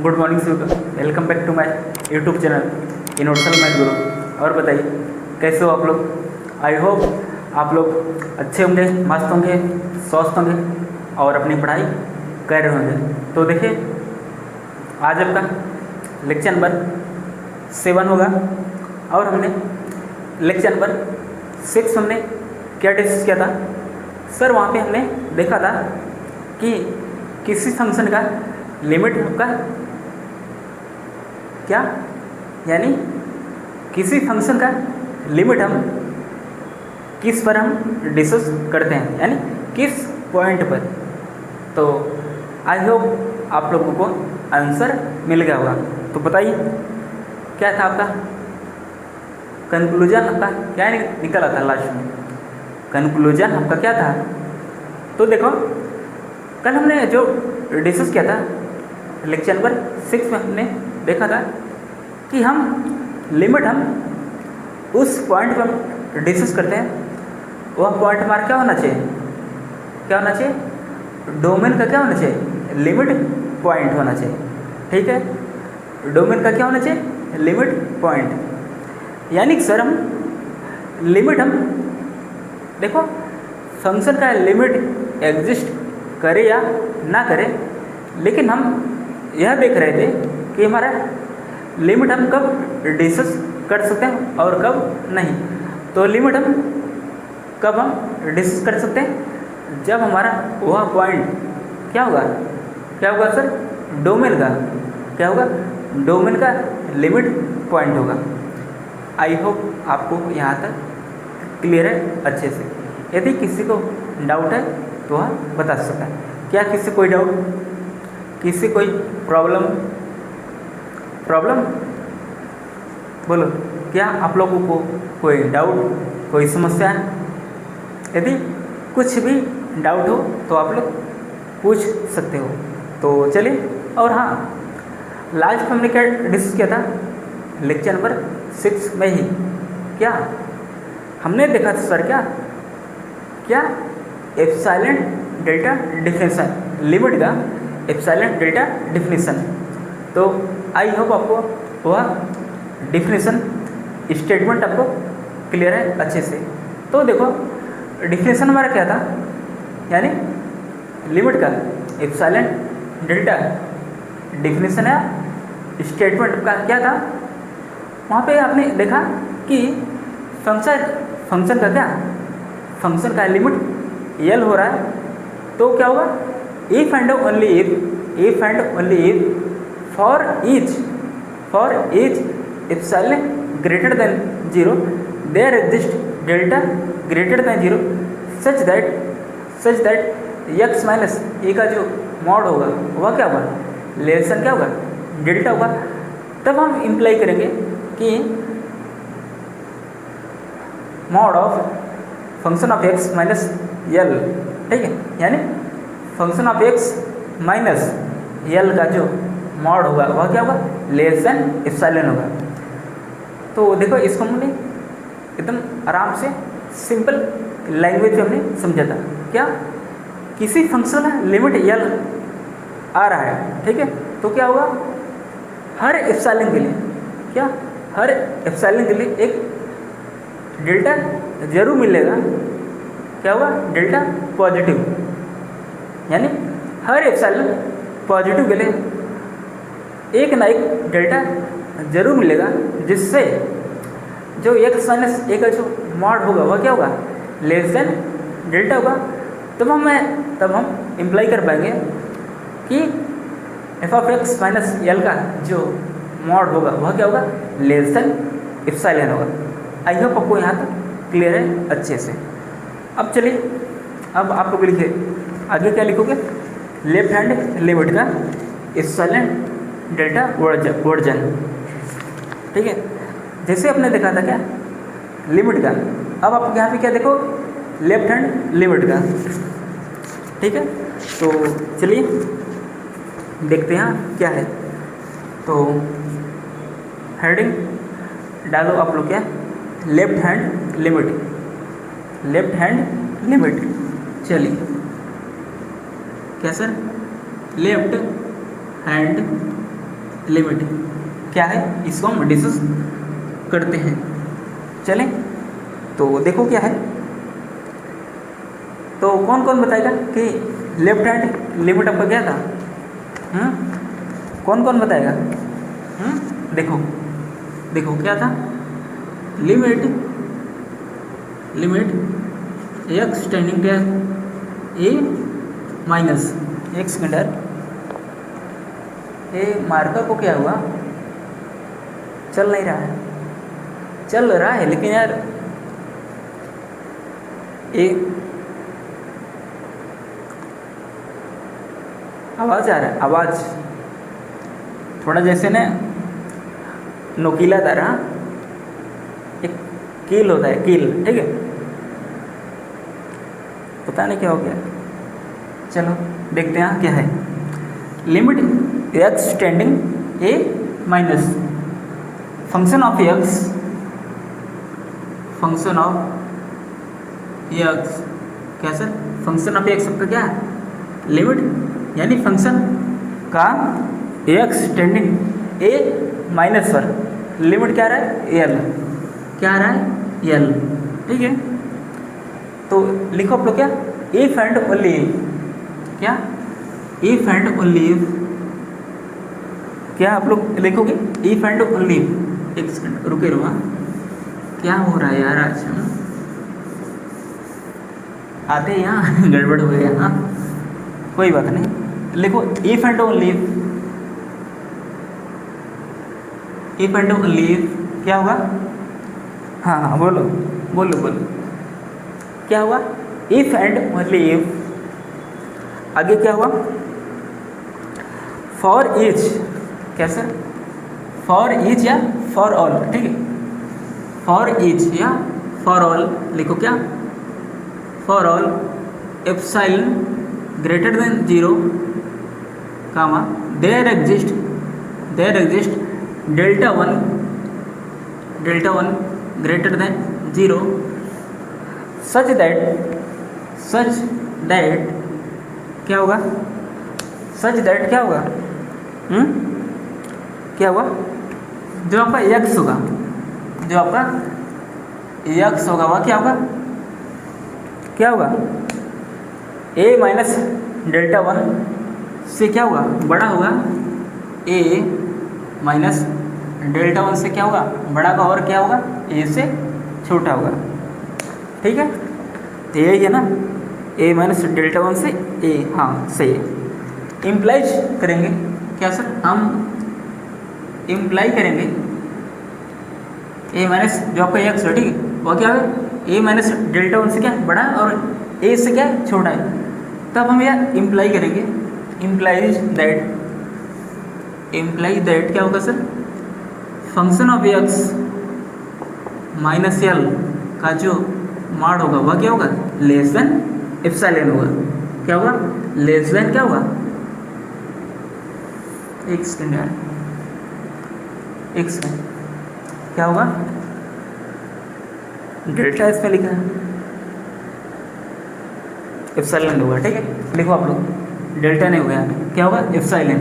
Good morning student, welcome back to my YouTube channel Universal Math Guru. और बताइए कैसे हो आप लोग। आई होप आप लोग अच्छे होंगे, मस्त होंगे, स्वस्थ होंगे और अपनी पढ़ाई कर रहे होंगे। तो देखिए आज आपका लेक्चर नंबर 7 होगा और हमने लेक्चर नंबर 6 हमने क्या डिस्कस किया था सर। वहाँ पे हमने देखा था कि किसी फंक्शन का लिमिट आपका क्या, यानी किसी फंक्शन का लिमिट हम किस पर हम डिस्कस करते हैं, यानी किस पॉइंट पर। तो आई होप आप लोगों को आंसर मिल गया होगा। तो बताइए क्या था आपका कंक्लूजन, आपका क्या निकला था लास्ट में। कंक्लूजन आपका क्या था। तो देखो कल हमने जो डिस्कस किया था लेक्चर नंबर 6 में हमने देखा था कि हम लिमिट हम उस पॉइंट पर हम डिस्कस करते हैं, वह पॉइंट हमारा क्या होना चाहिए, क्या होना चाहिए, डोमेन का क्या होना चाहिए, लिमिट पॉइंट होना चाहिए। ठीक है, डोमेन का क्या होना चाहिए, लिमिट पॉइंट। यानी सर हम लिमिट हम देखो फंक्शन का लिमिट एग्जिस्ट करे या ना करे, लेकिन हम यह देख रहे थे कि हमारा लिमिट हम कब डिस्कस कर सकते हैं और कब नहीं। तो लिमिट हम कब हम डिस्कस कर सकते हैं, जब हमारा वह पॉइंट क्या होगा, क्या होगा सर, डोमेन का क्या होगा, डोमेन का लिमिट पॉइंट होगा। आई होप आपको यहाँ तक क्लियर है अच्छे से। यदि किसी को डाउट है तो वह बता सकता है। क्या किसी कोई डाउट, किसी कोई प्रॉब्लम बोलो, क्या आप लोगों को कोई डाउट, कोई समस्या है। यदि कुछ भी डाउट हो तो आप लोग पूछ सकते हो। तो चलिए, और हाँ लास्ट में हमने क्या डिस्कस किया था लेक्चर नंबर 6 में ही, क्या हमने देखा था सर, क्या एप्सिलॉन डेल्टा डिफिनेशन, लिमिट का एप्सिलॉन डेल्टा डिफिनेशन। तो आई होप आपको वह डिफिनेशन स्टेटमेंट आपको क्लियर है अच्छे से। तो देखो डिफिनेशन हमारा क्या था, यानी लिमिट का एप्सिलॉन डेल्टा डिफिनेशन है स्टेटमेंट का क्या था। वहाँ पे आपने देखा कि फंक्शन का क्या, फंक्शन का लिमिट एल हो रहा है, तो क्या होगा, if and only if for each epsilon greater than 0 there exist delta greater than 0 such that X minus A का जो मॉड होगा वह क्या होगा, लेसन क्या होगा, डेल्टा होगा। तब हम इम्प्लाई करेंगे कि mod of function of x minus L, ठीक है, यानी function of x minus L का जो मॉड होगा वह क्या होगा, लेस देन एप्सिलॉन होगा। तो देखो इसको हमने एकदम आराम से सिंपल लैंग्वेज में हमने समझा था। क्या, किसी फंक्शन का लिमिट एल आ रहा है, ठीक है, तो क्या होगा, हर एप्सिलॉन के लिए, क्या हर एप्सिलॉन के लिए एक डेल्टा जरूर मिलेगा, क्या होगा, डेल्टा पॉजिटिव, यानी हर एप्सिलॉन पॉजिटिव के लिए एक ना एक डेल्टा जरूर मिलेगा, जिससे जो एक्स माइनस ए का जो मॉड होगा वह क्या होगा, लेस देन डेल्टा होगा। तब हम इम्प्लाई कर पाएंगे कि F of x minus L का जो मॉड होगा वह क्या होगा, लेस देन एप्सिलॉन होगा। आई होप आपको यहाँ तक क्लियर है अच्छे से। अब चलिए, अब आप लोग लिखिए आगे क्या लिखोगे, लेफ्ट हैंड लिमिट का एप्सिलॉन डेल्टा वर्जन, ठीक है, जैसे आपने देखा था क्या लिमिट का। अब आप यहाँ पे क्या देखो, लेफ्ट हैंड लिमिट का, ठीक है। तो चलिए देखते हैं क्या है। तो हेडिंग डालो आप लोग, क्या लेफ्ट हैंड लिमिट, चलिए क्या सर, लेफ्ट हैंड लिमिट क्या है, इसको हम डिस्कस करते हैं। चलें, तो देखो क्या है, तो कौन कौन बताएगा कि लेफ्ट हैंड लिमिट आपका क्या था? कौन कौन बताएगा? देखो देखो क्या था, limit x tending to a minus, एक सेकेंड यार, ये मार्कर को क्या हुआ, चल नहीं रहा है, चल रहा है लेकिन यार ये आवाज़ आ रहा है, आवाज़ थोड़ा जैसे ना नोकीला तारा, एक कील होता है, कील, ठीक है, पता नहीं क्या हो गया। चलो देखते हैं क्या है, limit x tending A minus, function of x क्या सर, फंक्शन ऑफ एक्स का क्या है, लिमिट, यानी फंक्शन का एक्स टेंडिंग ए माइनस पर लिमिट क्या रहा है, एल, क्या रहा है, एल, ठीक है। तो लिखो आप लोग क्या, इफ एंड ओनली, क्या, इफ एंड ओनली, क्या आप लोग लिखोगे, इफ एंड ओनली, एक सेकंड रुके रहो, क्या हो रहा है यार आज, आते यहाँ गड़बड़ हो गया, हाँ कोई बात नहीं, लिखो if and only, if and only क्या होगा, हाँ हाँ बोलो बोलो बोलो, क्या हुआ, इफ एंड ओनली इफ, आगे क्या हुआ, फॉर ईच, कैसे, फॉर ईच या फॉर ऑल, ठीक है, फॉर ईच या फॉर ऑल, लिखो क्या, for all epsilon greater than 0, comma there exist delta one greater than 0, such that क्या होगा, सच दैट क्या होगा, क्या हुआ, जो आपका एक्स होगा, जो आपका एक्स होगा वह क्या होगा, ए माइनस डेल्टा वन से क्या होगा, बड़ा होगा, ए माइनस डेल्टा वन से क्या होगा, बड़ा होगा, और क्या होगा, ए से छोटा होगा, ठीक है। तो यही है ना, ए माइनस डेल्टा वन से ए, हाँ सही है। इम्प्लाइज करेंगे क्या सर, हम इम्प्लाई करेंगे ए माइनस जो आपका एक्स है, ठीक है, वह क्या है, ए माइनस डेल्टा वन से क्या बड़ा और ए से क्या छोटा है, तब हम यह इम्प्लाई करेंगे, इम्प्लाई दैट क्या होगा sir, function of x minus L का जो मॉड होगा वह क्या होगा, लेस देन एप्सिलॉन होगा, क्या होगा, लेस देन क्या होगा, एक सेकेंड यार, एक सेकेंड, क्या होगा, डेल्टा इसमें लिखा है, एप्सिलॉन होगा, ठीक है, लिखो आप लोग, डेल्टा नहीं होगा, क्या होगा, एप्सिलॉन,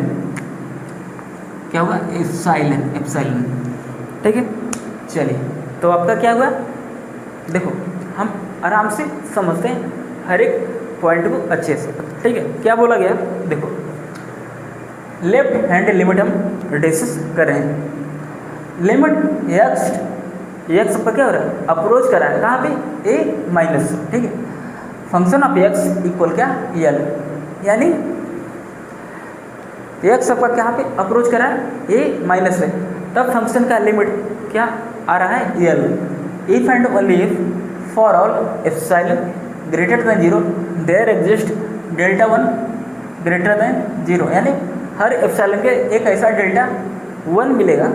क्या होगा, एप्सिलॉन, ठीक है। चलिए, तो आपका क्या हुआ, देखो हम आराम से समझते हैं हर एक पॉइंट को अच्छे से, ठीक है। क्या बोला गया, देखो लेफ्ट हैंड लिमिट हम डिस्कस कर रहे हैं, लिमिट एक्स पर क्या हो रहा है, अप्रोच कर रहा है, कहाँ पे, ए माइनस, ठीक है, फंक्शन ऑफ एक्स इक्वल क्या, एल, यानी एक्स पर कहाँ पे अप्रोच कर रहा है, ए माइनस है, तब फंक्शन का लिमिट क्या आ रहा है, L, if and only if for all epsilon greater than 0 there exist delta one greater than 0, यानी हर एप्सिलॉन के एक ऐसा डेल्टा 1 मिलेगा,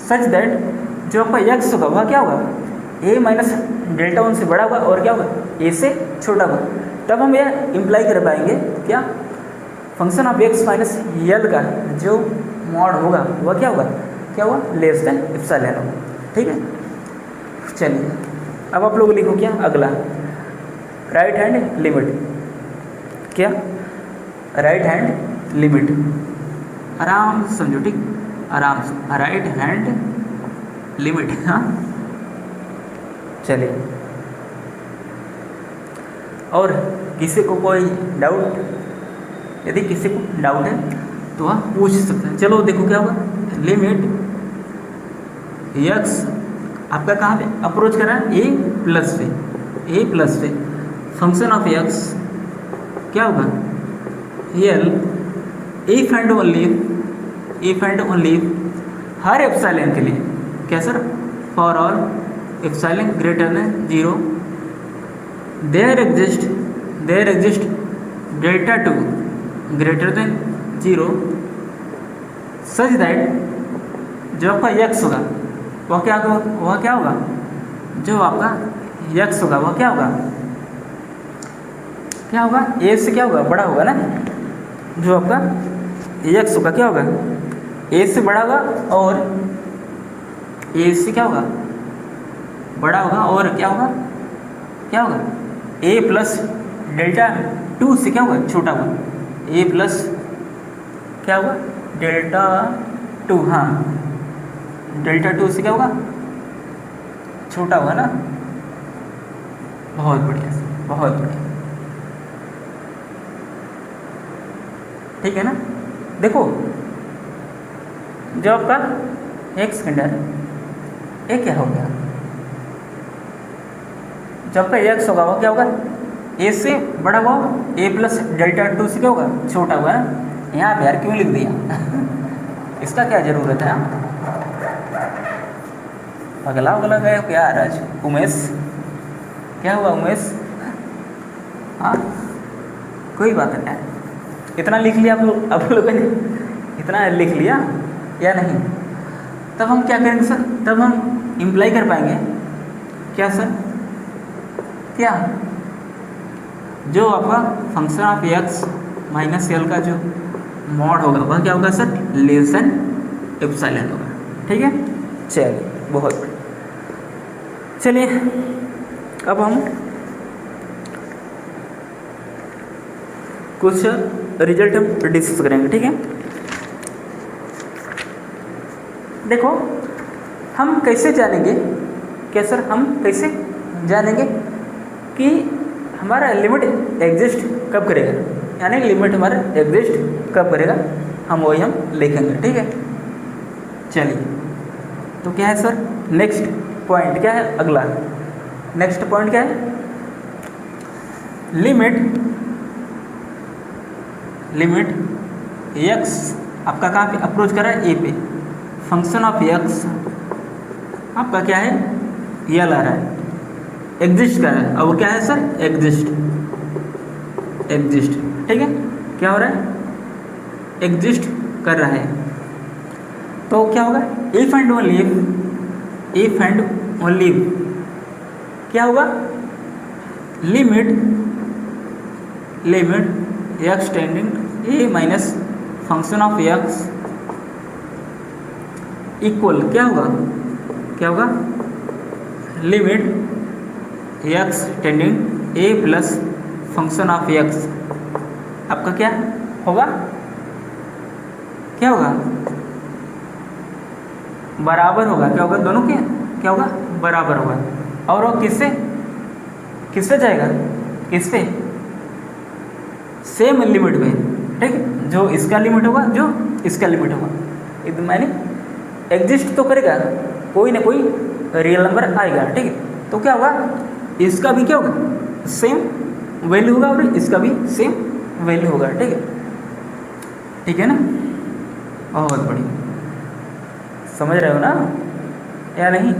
सच दैट जो आपका एक्स होगा वह क्या होगा, ए माइनस डेल्टा वन से बड़ा होगा, और क्या होगा, ए से छोटा होगा, तब हम यह इम्प्लाई कर पाएंगे क्या, function of x minus L का जो मॉड होगा वह क्या होगा, क्या हुआ, लेस देन एप्सिलॉन होगा, ठीक है। चलिए अब आप लोग लिखो क्या, अगला राइट हैंड लिमिट, क्या, राइट हैंड लिमिट, आराम से समझो, ठीक, आराम से, राइट हैंड लिमिट। हाँ चलिए, और किसी को कोई डाउट, यदि किसी को डाउट है तो वह पूछ सकते हैं। चलो देखो क्या होगा, लिमिट x आपका कहाँ पे अप्रोच कर रहा है, a प्लस पे, फंक्शन ऑफ x क्या होगा, l इफ एंड ओनली हर एप्सिलॉन के लिए, क्या sir, for all epsilon greater than 0 there exist delta 2 greater than 0 such that जो आपका x होगा वह क्या होगा, जो आपका x होगा वह क्या होगा a से क्या होगा, बड़ा होगा ना। जो आपका x होगा क्या होगा, a से बड़ा होगा, और a से क्या होगा, बड़ा होगा, और क्या होगा a प्लस डेल्टा 2 से क्या होगा, छोटा होगा, a प्लस क्या होगा, डेल्टा 2, हाँ डेल्टा 2 से क्या होगा, छोटा होगा ना। बहुत बढ़िया, ठीक है ना। देखो जो आपका एक सेकेंड है, ये क्या हो गया, जब आपका x होगा वो क्या होगा, a से बड़ा हुआ, a प्लस डेल्टा 2 से क्या होगा, छोटा हुआ है। यहाँ पे यार क्यों लिख दिया इसका क्या ज़रूरत है। अगला गए क्या आज, उमेश क्या हुआ, उमेश, हाँ कोई बात नहीं, इतना लिख लिया आप लोगों ने, इतना लिख लिया या नहीं। तब हम क्या करेंगे सर, तब हम इम्प्लाई कर पाएंगे क्या सर, क्या जो आपका function of x minus L का जो मॉड होगा वह क्या होगा सर, लेस देन एप्सिलॉन होगा। ठीक है, चलिए बहुत बढ़िया। चलिए अब हम कुछ रिजल्ट हम डिस्कस करेंगे। ठीक है, देखो हम कैसे जानेंगे, क्या सर हम कैसे जानेंगे कि हमारा लिमिट एग्जिस्ट कब करेगा, यानी लिमिट हमारा एग्जिस्ट कब करेगा, हम वही हम लिखेंगे। ठीक है, चलिए तो क्या है सर, नेक्स्ट पॉइंट क्या है, अगला नेक्स्ट पॉइंट क्या है, लिमिट x आपका कहाँ पे अप्रोच कर रहा है, a पे, फंक्शन ऑफ x आपका क्या है, l आ रहा है, एग्जिस्ट कर रहा है। अब वो क्या है सर, एग्जिस्ट। ठीक है, क्या हो रहा है, एग्जिस्ट कर रहा है। तो क्या होगा, इफ एंड ओनली क्या होगा, limit x tending a minus function of x equal क्या होगा, limit x tending a plus function of x आपका क्या होगा, बराबर होगा, क्या होगा, दोनों के क्या होगा, बराबर होगा। और वो किससे जाएगा, किस पे, सेम लिमिट पे। ठीक है, जो इसका लिमिट होगा, जो इसका लिमिट होगा, एकदम यानी एग्जिस्ट तो करेगा, कोई ना कोई रियल नंबर आएगा। ठीक है, तो क्या होगा, इसका भी क्या होगा, सेम वैल्यू होगा, और इसका भी सेम वैल्यू होगा। ठीक है ना, बहुत बढ़िया, समझ रहे हो ना या नहीं,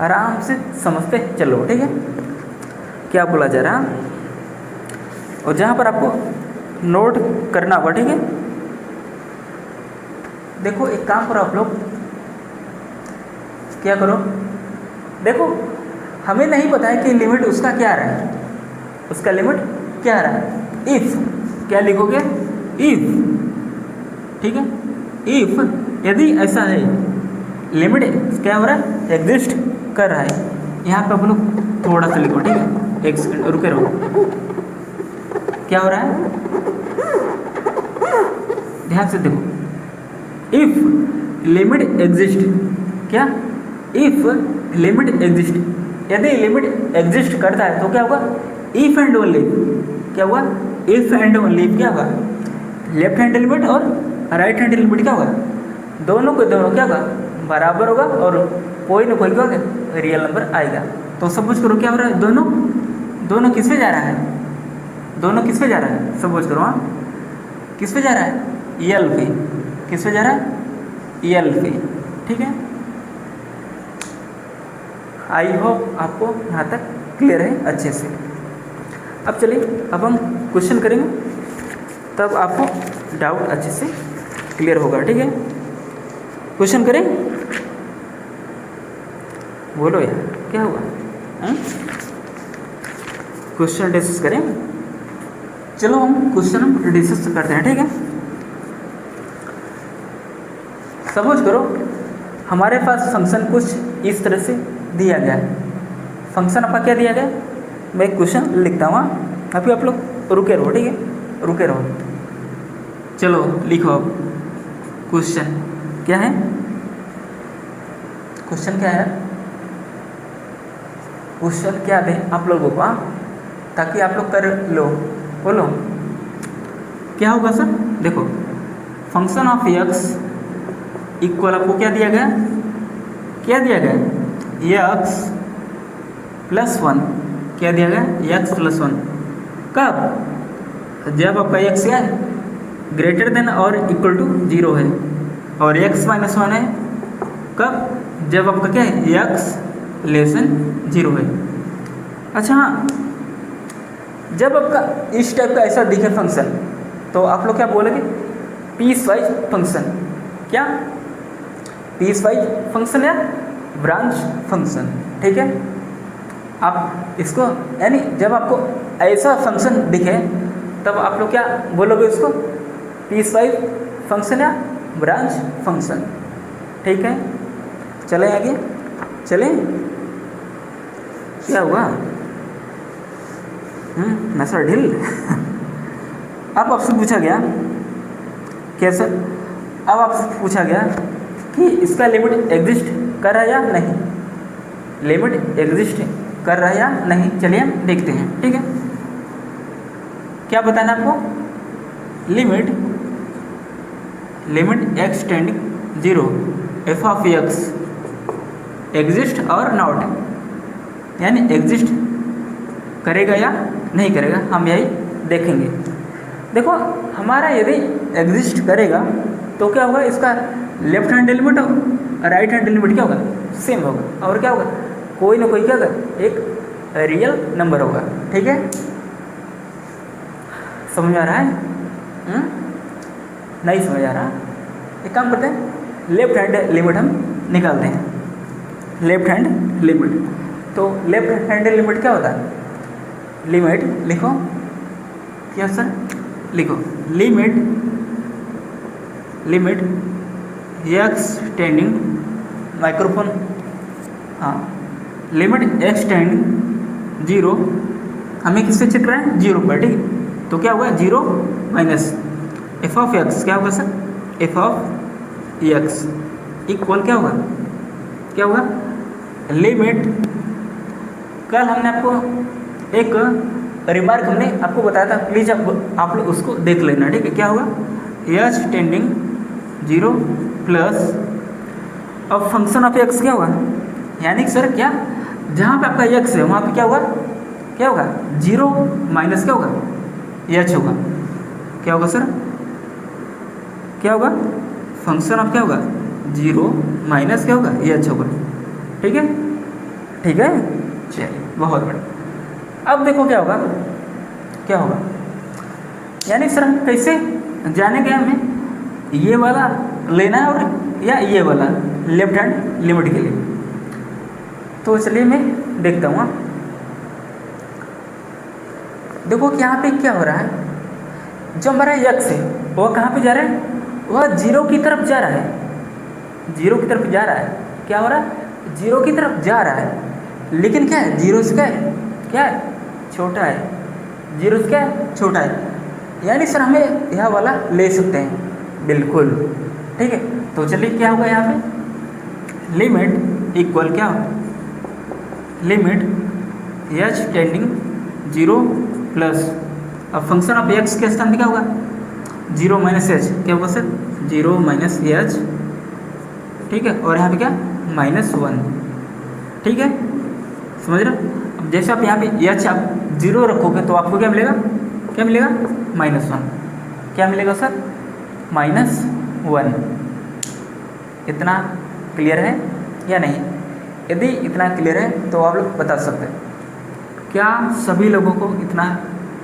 आराम से समझते चलो। ठीक है, क्या बोला जा रहा, और जहाँ पर आपको नोट करना होगा। ठीक है, देखो एक काम करो आप लोग, क्या करो, देखो हमें नहीं पता है कि लिमिट उसका क्या आ रहा है, उसका लिमिट क्या आ रहा है, इफ क्या लिखोगे, इफ। ठीक है, इफ यदि ऐसा है, लिमिट क्या हो रहा है, एग्जिस्ट कर रहा है। यहाँ पे आप लोग थोड़ा सा लिखो। ठीक है, एक सेकंड रुके रहो, क्या हो रहा है, ध्यान से देखो, इफ लिमिट एग्जिस्ट, क्या इफ लिमिट एग्जिस्ट, यदि लिमिट एग्जिस्ट करता है तो क्या होगा, इफ एंड ओनली, क्या हुआ, इफ एंड ओनली क्या होगा, लेफ्ट हैंड लिमिट और राइट हैंड लिमिट क्या होगा, दोनों को दोनों क्या होगा, बराबर होगा और कोई ना कोई क्या होगा रियल नंबर आएगा। तो सपोज करो क्या हो रहा है, दोनों दोनों किस पे जा रहा है, दोनों किस पे जा रहा है, सपोज करो हाँ, किस पे जा रहा है, यल पे, किस पे जा रहा है, यल पे, ठीक है। आई होप आपको यहाँ तक क्लियर है अच्छे से। अब चलिए अब हम क्वेश्चन करेंगे, तब आपको डाउट अच्छे से क्लियर होगा, ठीक है। क्वेश्चन करें, बोलो यार क्या हुआ, क्वेश्चन डिस्कस करें। चलो हम क्वेश्चन डिस्कस करते हैं, ठीक है। सपोज करो हमारे पास फंक्शन कुछ इस तरह से दिया गया है, फंक्शन आपका क्या दिया गया, मैं एक क्वेश्चन लिखता हूँ, अभी आप लोग रुके रहो, ठीक है, रुके रहो। चलो लिखो अब क्वेश्चन क्या है, क्वेश्चन क्या है, क्वेश्चन क्या है आप लोगों को, ताकि आप लोग कर लो, बोलो क्या होगा सर। देखो फंक्शन ऑफ एक्स इक्वल आपको क्या दिया गया, क्या दिया गया, एक्स प्लस वन, क्या दिया गया, एक्स प्लस वन, कब, जब आपका एक्स क्या है, ग्रेटर देन और इक्वल टू 0 है, और एक्स माइनस वन है कब, जब आपका क्या है, एक्स लेस देन 0 है। अच्छा हाँ, जब आपका इस टाइप का ऐसा दिखे फंक्शन, तो आप लोग क्या बोलेंगे, पीस वाइज फंक्शन, क्या पीस वाइज फंक्शन या ब्रांच फंक्शन, ठीक है। आप इसको यानी जब आपको ऐसा फंक्शन दिखे तब आप लोग क्या बोलोगे उसको, पीस वाइज फंक्शन या ब्रांच फंक्शन, ठीक है। चलें आगे, चलें, क्या हुआ, नशा ढील अब आपसे पूछा गया कैसे, अब आपसे पूछा गया कि इसका लिमिट एग्जिस्ट कर रहा है या नहीं, लिमिट एग्जिस्ट कर रहा है या नहीं, चलिए हम देखते हैं, ठीक है। क्या बताना आपको, limit limit x tending 0 F of x exist और नॉट, यानी एग्जिस्ट करेगा या नहीं करेगा, हम यही देखेंगे। देखो हमारा यदि एग्जिस्ट करेगा तो क्या होगा, इसका लेफ्ट हैंड लिमिट और राइट हैंड लिमिट क्या होगा, सेम होगा, और क्या होगा, कोई ना कोई क्या होगा, एक रियल नंबर होगा, ठीक है। समझ में आ रहा है, नहीं समझ आ रहा, एक काम करते हैं, लेफ्ट हैंड लिमिट हम निकालते हैं, लेफ्ट हैंड लिमिट। तो लेफ्ट हैंड लिमिट क्या होता है, लिमिट लिखो, क्या सर लिखो, limit limit x tending, microphone, हाँ, लिमिट एक्स टेंडिंग 0, हमें किससे चेक रहा है, 0 पर, ठीक है। तो क्या होगा, 0 माइनस एफ ऑफ एक्स, क्या होगा sir, F of x equal क्या होगा, क्या होगा, लिमिट, कल हमने आपको एक रिमार्क हमने आपको बताया था, प्लीज़ आप लोग उसको देख लेना, ठीक है। क्या होगा, एच टेंडिंग 0 प्लस, अब फंक्शन ऑफ एक्स क्या होगा, यानी सर क्या, जहाँ पे आपका एक्स है वहाँ पे क्या होगा, क्या होगा, 0 माइनस क्या होगा, एच होगा, क्या होगा सर, क्या होगा, फंक्शन ऑफ क्या होगा, 0 माइनस क्या होगा, एच होगा, ठीक है, ठीक है। चलिए बहुत बढ़िया। अब देखो क्या होगा, क्या होगा, यानी सर हम कैसे जानेंगे, हमें ये वाला लेना है और या ये वाला लेफ्ट हैंड लिमिट के लिए। तो चलिए मैं देखता हूँ, देखो कि यहाँ पे क्या हो रहा है, जो हमारा एक्स है वह कहाँ पे जा रहा है, वह 0 की तरफ जा रहा है, 0 की तरफ जा रहा है, क्या हो रहा है, 0 की तरफ जा रहा है, लेकिन क्या है, 0 से क्या है, छोटा है, 0 से क्या है, छोटा है, यानी सर हमें यह वाला ले सकते हैं, बिल्कुल ठीक है। तो चलिए क्या होगा यहाँ पे, लिमिट इक्वल क्या हो, लिमिट एच टेंडिंग 0 प्लस, अब फंक्शन ऑफ एक्स के स्थान पे क्या होगा, 0 माइनस एच, क्या होगा सर 0 माइनस एच, ठीक है, और यहाँ पे क्या -1, ठीक है, समझ रहे हो। अब जैसे आप यहाँ पे एच आप 0 रखोगे तो आपको क्या मिलेगा, क्या मिलेगा -1, क्या मिलेगा सर -1। इतना क्लियर है या नहीं? यदि इतना क्लियर है तो आप लोग बता सकते हैं, क्या सभी लोगों को इतना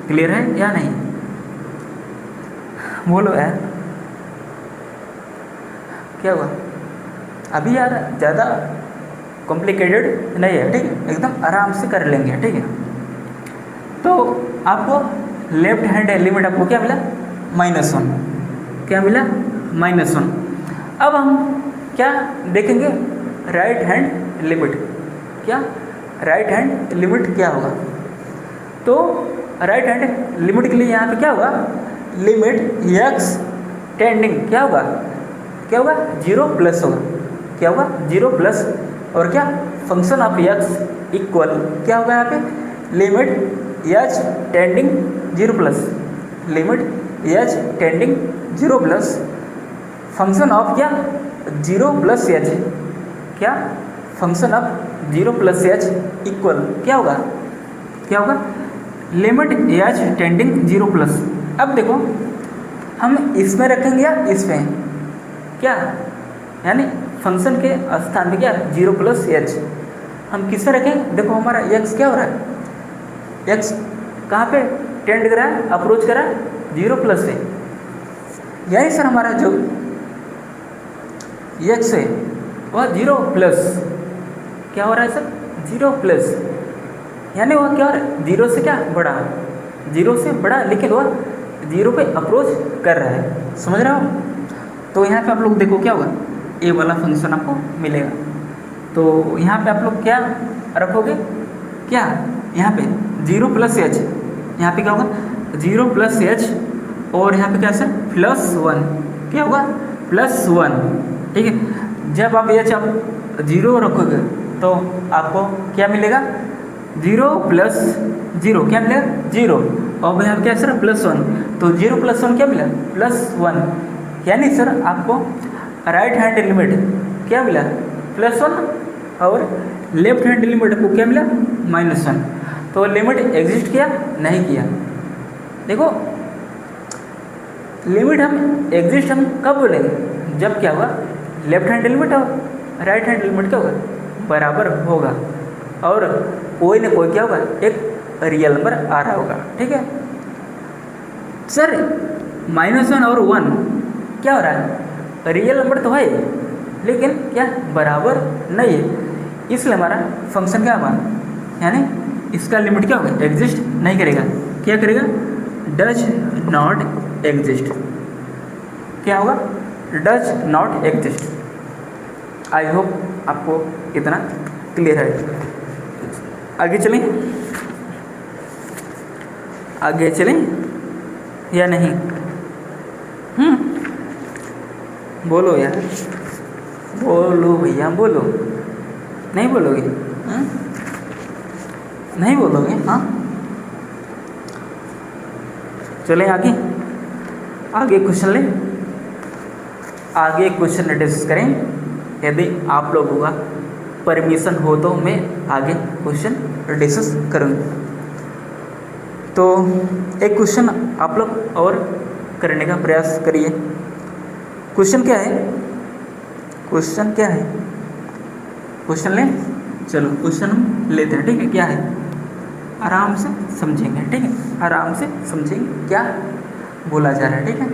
क्लियर है या नहीं? बोलो यार, क्या हुआ? अभी यार ज़्यादा कॉम्प्लिकेटेड नहीं है, ठीक है, एकदम आराम से कर लेंगे, ठीक है। तो आपको लेफ्ट हैंड लिमिट आपको क्या मिला, -1, क्या मिला -1। अब हम क्या देखेंगे, राइट हैंड लिमिट, क्या राइट हैंड लिमिट क्या होगा। तो राइट हैंड लिमिट के लिए यहाँ पे क्या होगा, लिमिट x टेंडिंग क्या होगा, क्या होगा 0 प्लस होगा, क्या होगा 0 प्लस, और क्या फंक्शन ऑफ x इक्वल क्या होगा यहाँ पे, limit h tending 0 plus, limit h tending 0 plus function of क्या 0 प्लस h, क्या function of 0 plus h equal क्या होगा, क्या होगा लिमिट h टेंडिंग 0 प्लस। अब देखो हम इसमें रखेंगे या इसमें, क्या यानी फंक्शन के स्थान पे क्या 0 प्लस h हम किसमें रखेंगे। देखो हमारा x क्या हो रहा है, x कहाँ पे टेंड कर रहा है, अप्रोच कर रहा है 0 प्लस से, यानी सर हमारा जो x है वह 0 प्लस क्या हो रहा है सर 0 प्लस, यानी वह क्या हो रहा है 0 से क्या बड़ा, 0 से बड़ा, लेकिन वह 0 पे अप्रोच कर रहा है, समझ रहे हो। तो यहाँ पे आप लोग देखो क्या होगा, ए वाला फंक्शन आपको मिलेगा। तो यहाँ पे आप लोग क्या रखोगे, क्या यहाँ पे 0 प्लस h, यहाँ पे क्या होगा 0 प्लस h, और यहाँ पे क्या सर +1, क्या होगा +1, ठीक है। जब आप h आप 0 रखोगे तो आपको क्या मिलेगा, 0 प्लस 0 क्या मिलेगा 0, और यहाँ क्या सर +1, तो 0 + 1 क्या मिला +1, यानी सर आपको राइट हैंड लिमिट क्या मिला +1, और लेफ्ट हैंड लिमिट आपको क्या मिला -1। तो लिमिट एग्जिस्ट किया नहीं किया, देखो लिमिट हम एग्जिस्ट हम कब बोलेंगे, जब क्या होगा लेफ्ट हैंड लिमिट और राइट हैंड लिमिट क्या होगा बराबर होगा, और कोई ना कोई क्या होगा एक रियल नंबर आ रहा होगा, ठीक है। सर -1 और 1 क्या हो रहा है, रियल नंबर तो है लेकिन क्या बराबर नहीं है, इसलिए हमारा फंक्शन क्या होगा, यानी इसका लिमिट क्या होगा एग्जिस्ट नहीं करेगा, क्या करेगा डज नॉट एग्जिस्ट, क्या होगा does not exist. I hope आपको इतना क्लियर है। आगे चलें, आगे चलें या नहीं, बोलो यार, बोलो भैया बोलो, नहीं बोलोगे, नहीं बोलोगे, हाँ चलें आगे, आगे क्वेश्चन लें, आगे क्वेश्चन डिस्कस करें, यदि आप लोगों का परमिशन हो तो मैं आगे क्वेश्चन डिस्कस करूँगा। तो एक क्वेश्चन आप लोग और करने का प्रयास करिए। क्वेश्चन क्या है, क्वेश्चन क्या है, क्वेश्चन लें, चलो क्वेश्चन हम लेते हैं, ठीक है। क्या है आराम से समझेंगे, ठीक है, आराम से समझेंगे क्या बोला जा रहा है, ठीक है।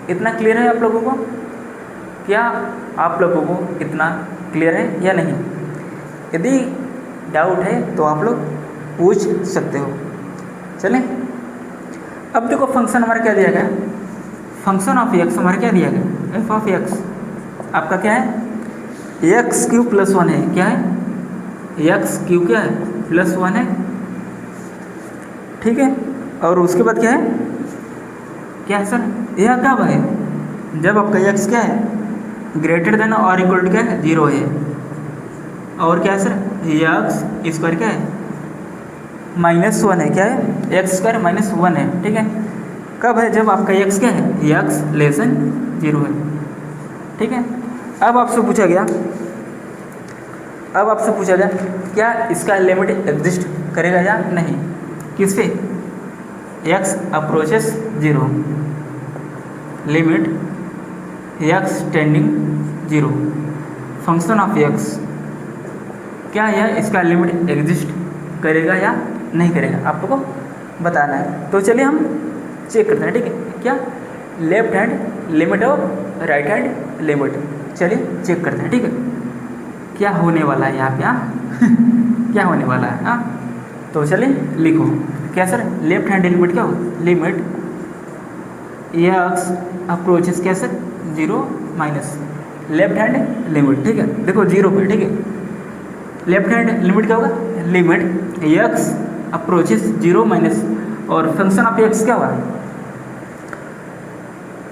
इतना क्लियर है आप लोगों को, क्या आप लोगों को इतना क्लियर है या नहीं? यदि डाउट है तो आप लोग पूछ सकते हो। चलें, अब देखो फंक्शन हमारा क्या दिया गया, फंक्शन ऑफ एक्स हमारा क्या दिया गया, एफ ऑफ एक्स आपका क्या है x³ + 1 है, क्या है x³ क्या है +1 है, ठीक है। और उसके बाद क्या है, क्या है सर, यह क्या है जब आपका एक्स क्या है ग्रेटर देन और इक्वल टू क्या है 0 है, और क्या है सर एक्स स्क्वायर क्या है -1 है, क्या है एक्स स्क्वायर -1 है, ठीक है। कब है जब आपका एक्स क्या है एक्स लेस देन 0 है, ठीक है। अब आपसे पूछा गया क्या इसका लिमिट एग्जिस्ट करेगा या नहीं, किस पे x approaches 0, limit x tending 0 function of x, क्या यह इसका लिमिट एग्जिस्ट करेगा या नहीं करेगा, आप लोगों को बताना है। तो चलिए हम चेक करते हैं, ठीक है। क्या लेफ्ट हैंड लिमिट और राइट हैंड लिमिट, चलिए चेक करते हैं, ठीक है। क्या होने वाला है यहाँ पे, क्या होने वाला है, तो चलिए लिखो क्या सर लेफ्ट हैंड लिमिट क्या हो, लिमिट एक्स अप्रोचेस क्या sir 0 minus left hand limit, ठीक है। देखो 0 पे, ठीक है। लेफ्ट हैंड लिमिट क्या होगा, लिमिट एक्स अप्रोचेस 0 माइनस और फंक्शन ऑफ एक्स क्या हुआ,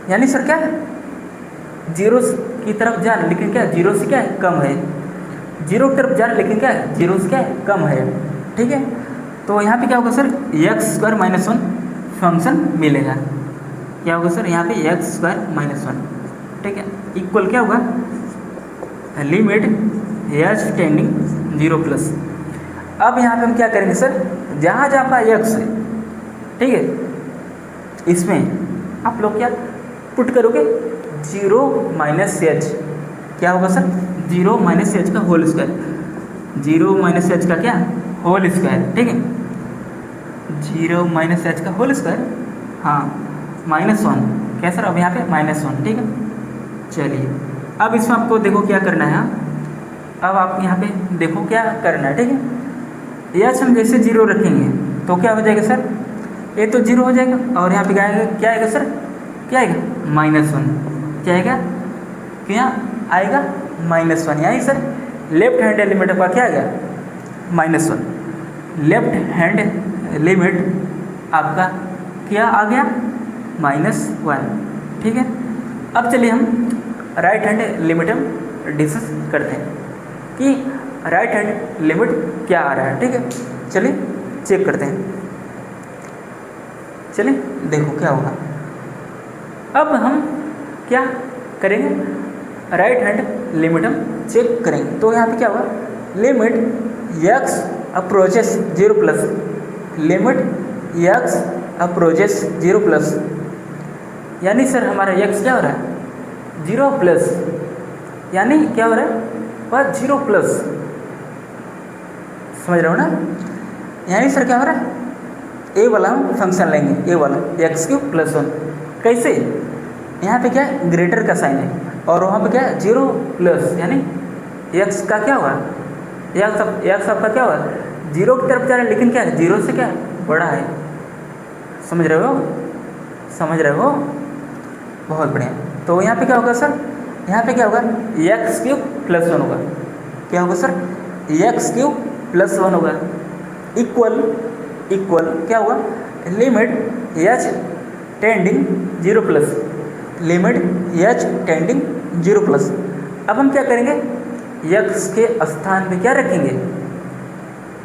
यानी सर क्या है 0 की तरफ जा रहा है लेकिन क्या 0 से क्या है कम है, 0 की तरफ जा रहा है लेकिन क्या है 0 से क्या है कम है, ठीक है। तो यहाँ पे क्या होगा सर एक्स स्क्वायर -1 फंक्शन मिलेगा, क्या होगा सर यहाँ पे एक्स स्क्वायर -1, ठीक है, इक्वल क्या होगा लिमिट एच टेंडिंग 0 प्लस। अब यहाँ पे हम क्या करेंगे सर, जहाँ जहाँ पर एक्स है, ठीक है, इसमें आप लोग क्या पुट करोगे 0 माइनस एच, क्या होगा सर 0 माइनस एच का होल स्क्वायर, 0 माइनस एच का क्या होल स्क्वायर, ठीक है, 0 माइनस एच का होल स्क्वायर, हाँ -1, क्या सर अब यहाँ पे -1, ठीक है। चलिए अब इसमें आपको देखो क्या करना है, अब आप यहाँ पे देखो क्या करना है, ठीक है। एच हम जैसे 0 रखेंगे तो क्या हो जाएगा सर, ये तो 0 हो जाएगा और यहाँ पे क्या आएगा सर, क्या आएगा -1, क्या आएगा, क्या आएगा -1, यानी सर लेफ्ट हैंड लिमिट का क्या आएगा -1, लेफ्ट हैंड लिमिट आपका क्या आ गया -1, ठीक है। अब चलिए हम राइट हैंड लिमिट हम डिस्कस करते हैं कि राइट हैंड लिमिट क्या आ रहा है, ठीक है। चलिए चेक करते हैं, चलिए देखो क्या होगा। अब हम क्या करेंगे, राइट हैंड लिमिट हम चेक करेंगे, तो यहाँ पे क्या होगा limit x approaches 0 plus, limit x approaches 0 plus, यानी सर हमारा एक्स क्या हो रहा है 0 प्लस, यानी क्या हो रहा है वह 0 प्लस, समझ रहे हो ना, यानी सर क्या हो रहा है ए वाला हम फंक्शन लेंगे, ए वाला x³ + 1, कैसे, यहाँ पे क्या है ग्रेटर का साइन है और वहाँ पे क्या है 0 प्लस, यानी x का क्या हुआ, x आपका क्या हुआ 0 की तरफ जा रहा है लेकिन क्या है 0 से क्या बड़ा है, समझ रहे हो, समझ रहे हो, बहुत बढ़िया। तो यहाँ पे क्या होगा सर, यहाँ पे क्या होगा x³ + 1 होगा, क्या होगा सर x³ + 1 होगा, इक्वल क्या हुआ limit h tending 0 plus, limit h tending 0 plus. अब हम क्या करेंगे x के स्थान पे क्या रखेंगे,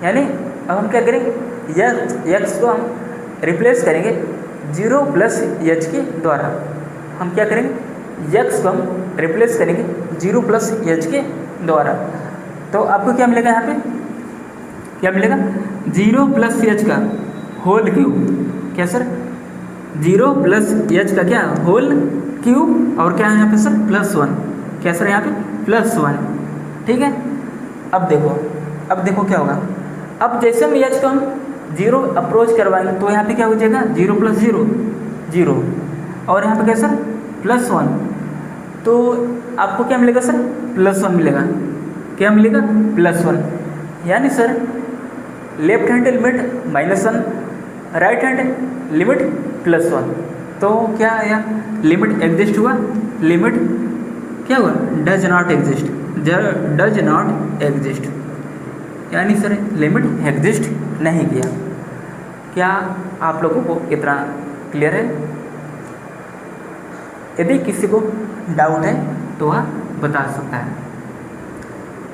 यानी अब हम क्या करेंगे x को हम रिप्लेस करेंगे 0 प्लस h के द्वारा, हम क्या करेंगे x को हम रिप्लेस करेंगे 0 प्लस h के द्वारा। तो आपको क्या मिलेगा, यहाँ पे क्या मिलेगा 0 प्लस h का होल क्यूब, क्या सर 0 प्लस h का क्या होल क्यूब और क्या है यहाँ पे सर +1, क्या सर यहाँ पे +1, ठीक है। अब देखो क्या होगा, अब जैसे हम h को हम 0 अप्रोच करवाएंगे तो यहाँ पे क्या हो जाएगा 0 + 0 0 और यहाँ पे क्या सर +1, तो आपको क्या मिलेगा सर +1 मिलेगा, क्या मिलेगा +1, यानी sir left hand limit -1, right hand limit +1, तो क्या आया लिमिट एग्जिस्ट हुआ, लिमिट क्या हुआ डज नॉट एग्जिस्ट, यानी सर लिमिट एग्जिस्ट नहीं किया। क्या आप लोगों को इतना क्लियर है? यदि किसी को डाउट है तो वह बता सकता है।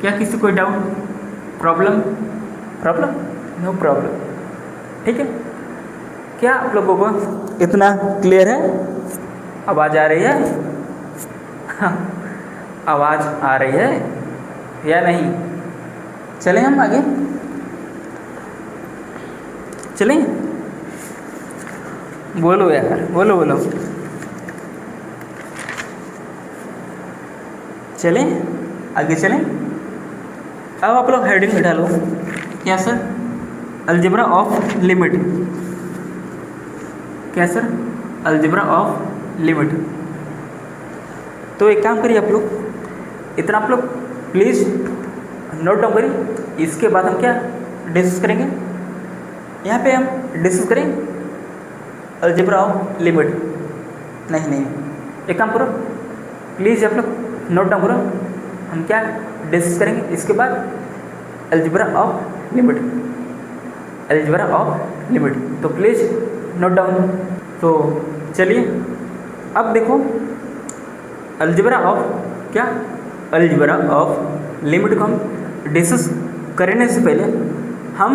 क्या किसी को डाउट, प्रॉब्लम? No problem. ठीक है, क्या आप लोगों को इतना क्लियर है? आवाज़ आ रही है? आवाज़ आ रही है या नहीं? चलें हम आगे, चलें? बोलो यार, बोलो। चलें आगे चलें। अब आप लोग हेडिंग डालो, क्या सर? Algebra of limit. क्या सर? Algebra of limit. तो एक काम करिए आप लोग, इतना आप लोग प्लीज़ नोट डाउन करिए। इसके बाद हम क्या डिस्कस करेंगे? यहाँ पे हम डिस्कस करेंगे अलजेब्रा ऑफ लिमिट। नहीं, एक काम करो प्लीज़, आप लोग नोट डाउन करो। हम क्या डिस्कस करेंगे इसके बाद? Algebra of limit, algebra of limit. तो प्लीज़ नोट डाउन। तो चलिए अब देखो, अलजेब्रा ऑफ क्या, अलजेब्रा ऑफ लिमिट को हम डिस्कस करने से पहले हम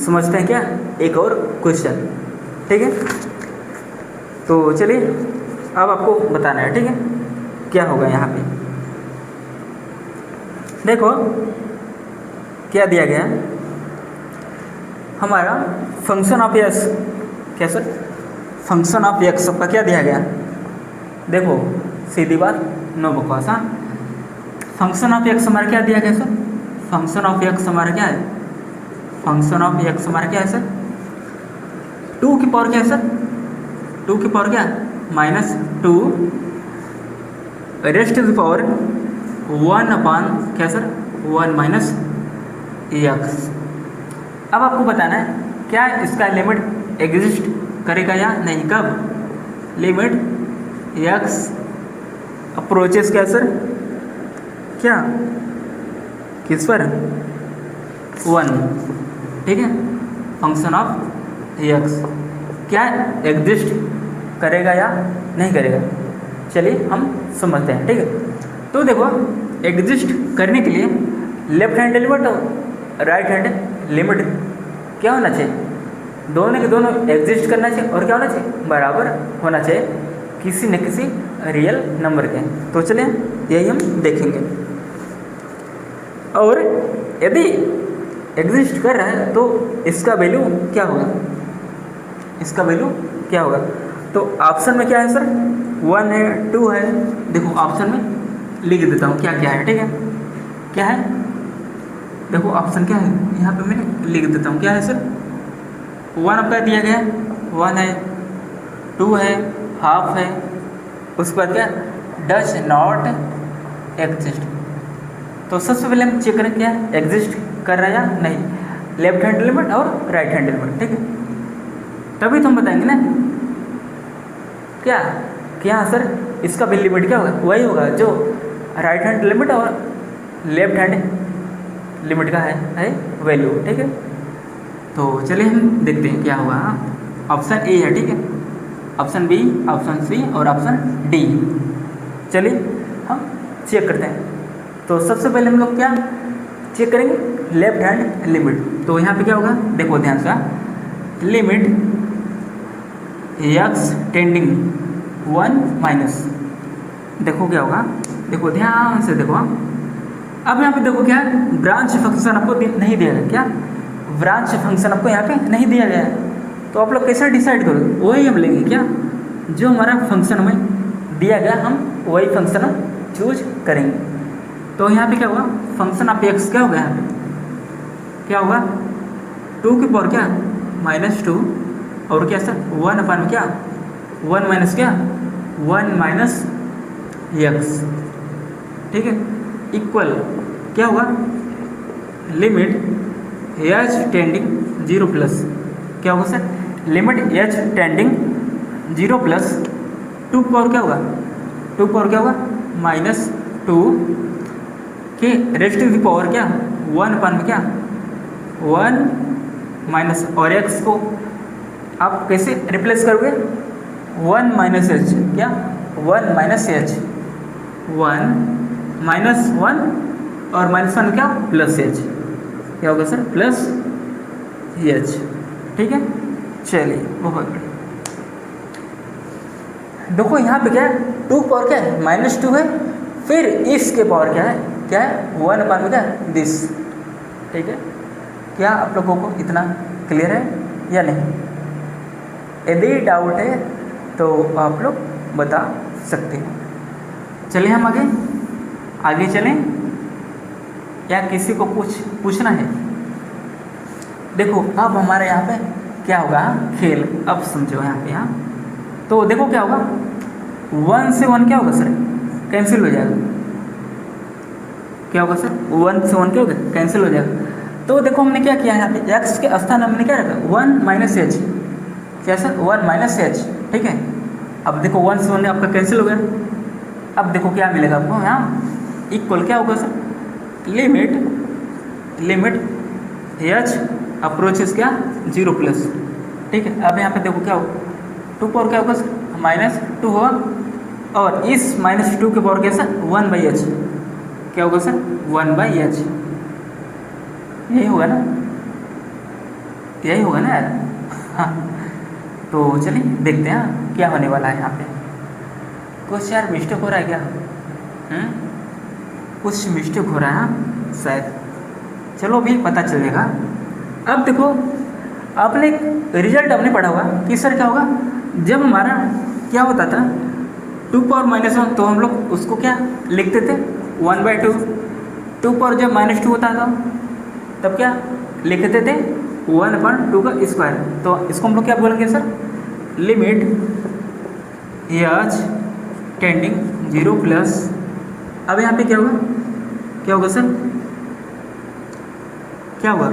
समझते हैं क्या एक और क्वेश्चन। ठीक है, तो चलिए अब आपको बताना है। ठीक है, क्या होगा यहाँ पे? देखो क्या दिया गया है हमारा फंक्शन ऑफ एक्स। क्या सर? फंक्शन ऑफ एक्स सबका क्या दिया गया? देखो सीधी बात, नो बकवास। हाँ, फंक्शन ऑफ एक्स हमारा क्या दिया गया सर? फंक्शन ऑफ एक्स हमारा क्या है? फंक्शन ऑफ एक्स हमारा क्या है सर? 2 की पावर क्या है सर? 2 की पावर क्या? -2 रेस्ट टू द पावर 1 अपान क्या सर? 1 minus x. अब आपको बताना है क्या इसका लिमिट एग्जिस्ट करेगा या नहीं। कब? लिमिट एक्स अप्रोचेस क्या सर? क्या किस पर? 1। ठीक है, फंक्शन ऑफ एक्स क्या एग्जिस्ट करेगा या नहीं करेगा? चलिए हम समझते हैं। ठीक है, तो देखो एग्जिस्ट करने के लिए लेफ्ट हैंड लिमिट और राइट हैंड लिमिट क्या होना चाहिए? दोनों के दोनों एग्जिस्ट करना चाहिए और क्या होना चाहिए? बराबर होना चाहिए किसी न किसी रियल नंबर के। तो चलिए यही हम देखेंगे। और यदि एग्जिस्ट कर रहा है तो इसका वैल्यू क्या होगा? इसका वैल्यू क्या होगा? तो ऑप्शन में क्या है सर? 1 है, 2 है। देखो ऑप्शन में लिख देता हूँ क्या क्या है। ठीक है, क्या है? देखो ऑप्शन क्या है यहाँ पे मैंने लिख देता हूँ। क्या है सर? 1 आपका दिया गया, 1 है, 2 है, हाफ है, उसके बाद क्या? Does not exist. तो सबसे पहले हम चेक करें क्या एग्जिस्ट कर रहा है या नहीं, लेफ्ट हैंड लिमिट और राइट हैंड लिमिट। ठीक है, तभी तो हम बताएंगे ना क्या क्या सर इसका भी लिमिट क्या होगा? वही होगा जो राइट हैंड लिमिट और लेफ्ट हैंड लिमिट का है वैल्यू। ठीक है, तो चलिए हम देखते हैं क्या होगा। ऑप्शन ए है, ठीक है, ऑप्शन बी, ऑप्शन सी और ऑप्शन डी। चलिए हम चेक करते हैं। तो सबसे पहले हम लोग क्या चेक करेंगे? Left hand limit. तो यहाँ पे क्या होगा? देखो ध्यान से, लिमिट एक्स टेंडिंग 1 माइनस, देखो क्या होगा? देखो ध्यान से देखो। अब यहाँ पे देखो क्या ब्रांच फंक्शन आपको नहीं दिया गया। क्या ब्रांच फंक्शन आपको यहाँ पे नहीं दिया गया है, तो आप लोग कैसे डिसाइड करोगे? वही हम लेंगे क्या जो हमारा फंक्शन हमें दिया गया, हम वही फंक्शन चूज करेंगे। तो यहाँ पे क्या होगा? फंक्शन ऑफ एक्स क्या होगा? यहाँ पे क्या होगा? 2 की पावर क्या? -2 और क्या सर 1 अपान क्या 1 माइनस क्या 1 माइनस एक्स। ठीक है, इक्वल क्या होगा? लिमिट एच टेंडिंग 0 प्लस क्या होगा sir? Limit H tending 0 plus 2 power क्या होगा? 2 पावर क्या होगा? -2 के रेस्ट टू द पावर क्या 1 अपान में क्या 1 माइनस, और एक्स को आप कैसे रिप्लेस करोगे? 1 माइनस एच क्या one minus H, one minus one और माइनस वन क्या प्लस एच, क्या होगा सर प्लस एच। ठीक है, चलिए बहुत बढ़िया। देखो यहाँ पे क्या है, टू पावर क्या है -2 है, फिर इसके पावर क्या है 1 अपान में क्या है दिस। ठीक है, क्या आप लोगों को इतना क्लियर है या नहीं? यदि डाउट है तो आप लोग बता सकते हैं। चलिए हम आगे चलें, या किसी को पूछना है? देखो अब हमारे यहाँ पे क्या होगा खेल, अब समझो यहाँ पे। तो देखो क्या होगा, 1 से 1 क्या होगा सर कैंसिल हो जाएगा। क्या होगा सर 1 से 1 क्या होगा कैंसिल हो जाएगा। तो देखो हमने क्या किया यहाँ पे, x के स्थान हमने क्या रखा 1 माइनस एच। क्या सर 1 माइनस एच। ठीक है, अब देखो 1 से 1 आपका कैंसिल हो गया। अब देखो क्या मिलेगा आपको यहाँ, इक्वल क्या होगा सर लिमिट एच अप्रोचेस क्या 0 प्लस। ठीक है, अब यहाँ पे देखो क्या होगा, 2 पावर क्या होगा सर -2 होगा, और इस -2 के पावर कैसा 1/h। क्या होगा सर 1/h। यही होगा ना, यही होगा ना यार। हाँ, तो चलिए देखते हैं क्या होने वाला है यहाँ पे। कुछ यार मिस्टेक हो रहा है क्या? कुछ मिस्टेक हो रहा है शायद, चलो अभी पता चलेगा। अब देखो आपने रिजल्ट आपने पढ़ा होगा कि सर क्या होगा, जब हमारा क्या होता था 2 पावर -1, तो हम लोग उसको क्या लिखते थे 1/2। 2 पावर जब -2 होता था तब क्या लिखते थे 1/2 का स्क्वायर। तो इसको हम लोग क्या बोलेंगे sir, limit H tending 0 plus. अब यहाँ पे क्या होगा सर, क्या होगा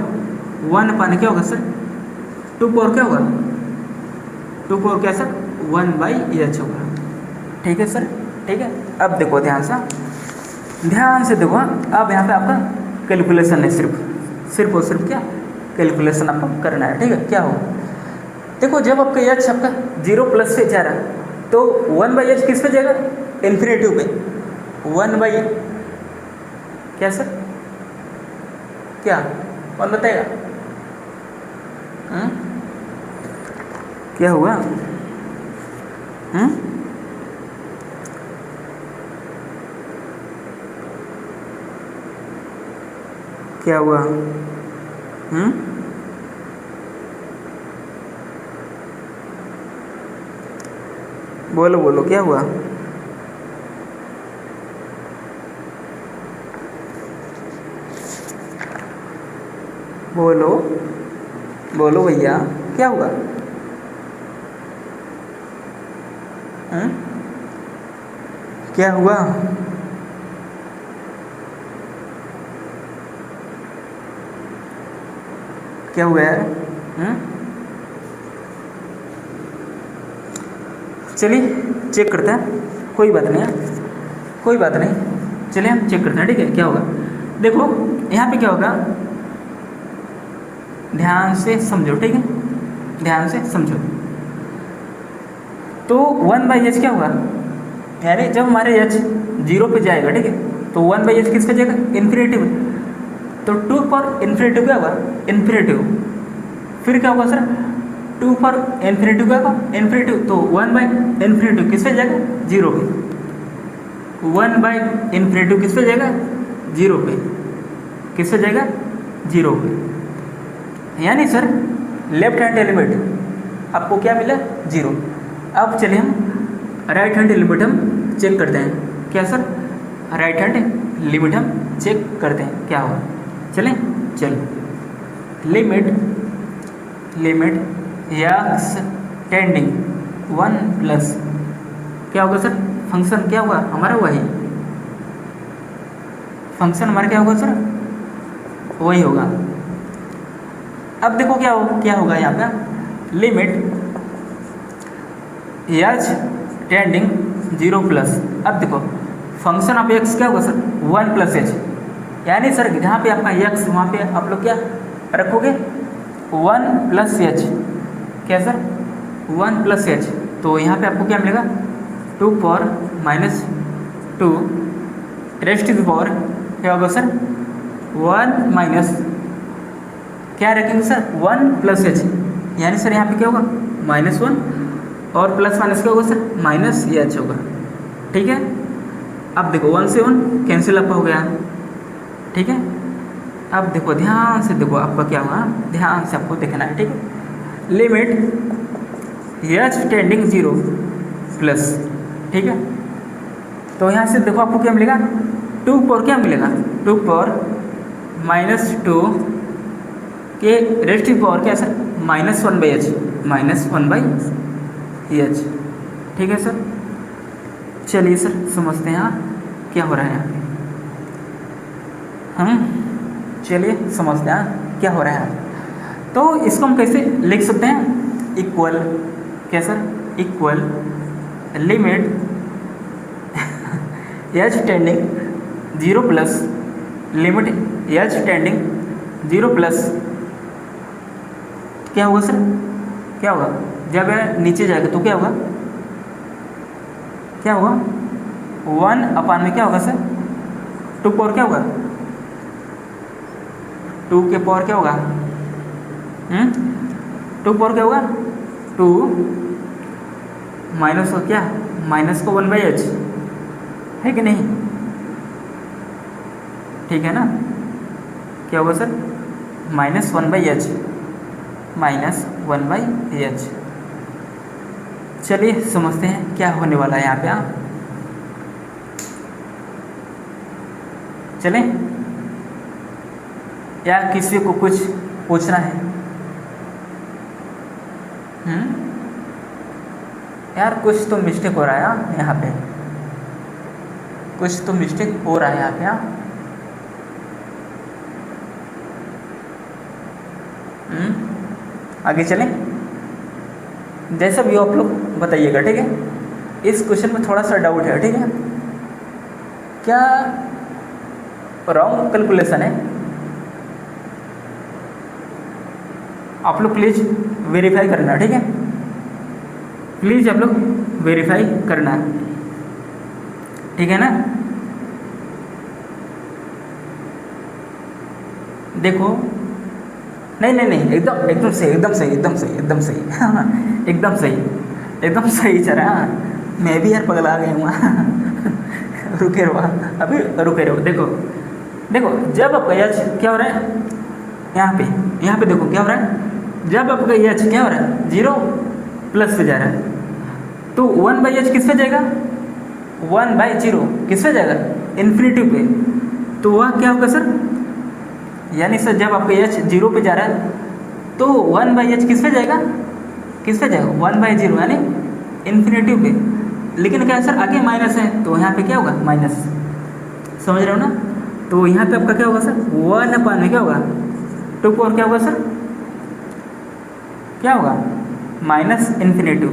1 अपान क्या होगा सर 2 पावर क्या होगा 2 पावर क्या सर 1/h होगा। ठीक है सर, ठीक है। अब देखो ध्यान से देखो, अब यहाँ पे आपका कैलकुलेशन है, सिर्फ और सिर्फ क्या कैलकुलेशन आपको करना है। ठीक है, क्या हो देखो, जब आपका एच आपका 0 प्लस से जा रहा है तो 1/h किस पे जाएगा इन्फिनेटिव पे, 1 क्या सर, क्या कौन बताएगा? क्या हुआ? क्या हुआ? बोलो क्या हुआ? बोलो भैया, क्या हुआ? क्या हुआ? क्या हुआ यार? चलिए चेक करते हैं, कोई बात नहीं, चलिए हम चेक करते हैं। ठीक है, क्या होगा देखो यहाँ पे क्या होगा, ध्यान से समझो। ठीक है, ध्यान से समझो। तो 1/h क्या होगा, यानी जब हमारे h 0 पे जाएगा, ठीक है, तो 1/h किस पे जाएगा इन्फिनेटिव। तो 2 पर इन्फिनेटिव क्या होगा इन्फिनेटिव, फिर क्या होगा सर 2 पर इन्फिनेटिव क्या होगा इन्फिनेटिव, तो 1/∞ किस पे जाएगा 0 पे, 1/∞ किस पे जाएगा 0 पे, किस पे जाएगा 0 पे। यानी सर लेफ्ट हैंड एलिमेंट आपको क्या मिला 0। अब चलिए हम राइट हैंड एलिमेंट हम चेक करते हैं। क्या सर राइट हैंड लिमिट हम चेक करते हैं क्या होगा। चलो लिमिट एक्स टेंडिंग 1 प्लस क्या होगा सर, फंक्शन क्या होगा हमारा वही, फंक्शन हमारा क्या होगा सर वही होगा। अब देखो क्या होगा यहाँ पे, लिमिट एच टेंडिंग 0 प्लस। अब देखो फंक्शन ऑफ एक्स क्या होगा सर 1 प्लस एच, यानी सर जहाँ पे आपका एक्स वहाँ पे आप लोग क्या रखोगे 1 प्लस एच। क्या सर 1 प्लस एच, तो यहाँ पे आपको क्या मिलेगा 2 power minus 2 raised to the power क्या होगा सर 1 माइनस क्या रखेंगे सर 1 प्लस एच, यानी सर यहाँ पे क्या होगा -1 और प्लस माइनस क्या होगा सर माइनस एच होगा। ठीक है, अब देखो 1 से 1 कैंसिल अप हो गया। ठीक है, अब देखो ध्यान से देखो आपका क्या हुआ, ध्यान से आपको देखना है। ठीक है, लिमिट एच टेंडिंग 0 प्लस। ठीक है, तो यहाँ से देखो आपको क्या मिलेगा 2 पावर क्या मिलेगा 2 पावर -2 के रेस्ट की पावर क्या है सर -1/h। ठीक है सर, चलिए सर समझते हैं यहाँ क्या हो रहा है। यहाँ हम चलिए समझते हैं क्या हो रहा है। तो इसको हम कैसे लिख सकते हैं, इक्वल क्या sir equal limit H tending 0 plus limit H tending 0 plus क्या होगा सर, क्या होगा जब यह नीचे जाएगा तो क्या होगा 1 अपान में क्या होगा सर 2 पावर क्या होगा 2 के पावर क्या होगा 2 पावर क्या होगा 2 माइनस को क्या माइनस को 1/h है कि नहीं। ठीक है ना, क्या होगा सर -1/h -1/h। चलिए समझते हैं क्या होने वाला है यहाँ पे। आप चलें या किसी को कुछ पूछना है। यार कुछ तो मिस्टेक हो रहा है यहाँ पे, कुछ तो मिस्टेक हो रहा है यहाँ पे। आगे चलें, जैसा भी हो आप लोग बताइएगा। ठीक है, इस क्वेश्चन में थोड़ा सा डाउट है। ठीक है, क्या रॉन्ग कैलकुलेशन है, आप लोग प्लीज वेरीफाई करना। ठीक है, प्लीज आप लोग वेरीफाई करना। ठीक है ना, देखो नहीं एकदम सही एकदम सही चल रहा है। मैं भी यार पगला गया हूँ रुके रहो अभी, रुके रहो। देखो जब आपका एच क्या हो रहा है यहाँ पे देखो क्या हो रहा है, जब आपका एच क्या हो रहा है 0 प्लस पे जा रहा है तो 1/h किस पे जाएगा 1/0 किस पे जाएगा इन्फिनिटी पे। तो वह क्या होगा सर, यानी सर जब आपका एच 0 पे जा रहा है तो 1/h किस पे जाएगा 1/0 यानी इन्फिनिटी पे। लेकिन क्या सर आगे माइनस है तो यहाँ पे क्या होगा माइनस, समझ रहे हो ना। तो यहाँ पे आपका क्या होगा सर 1 में क्या होगा 2 पावर क्या होगा सर, क्या होगा -इन्फिनिटी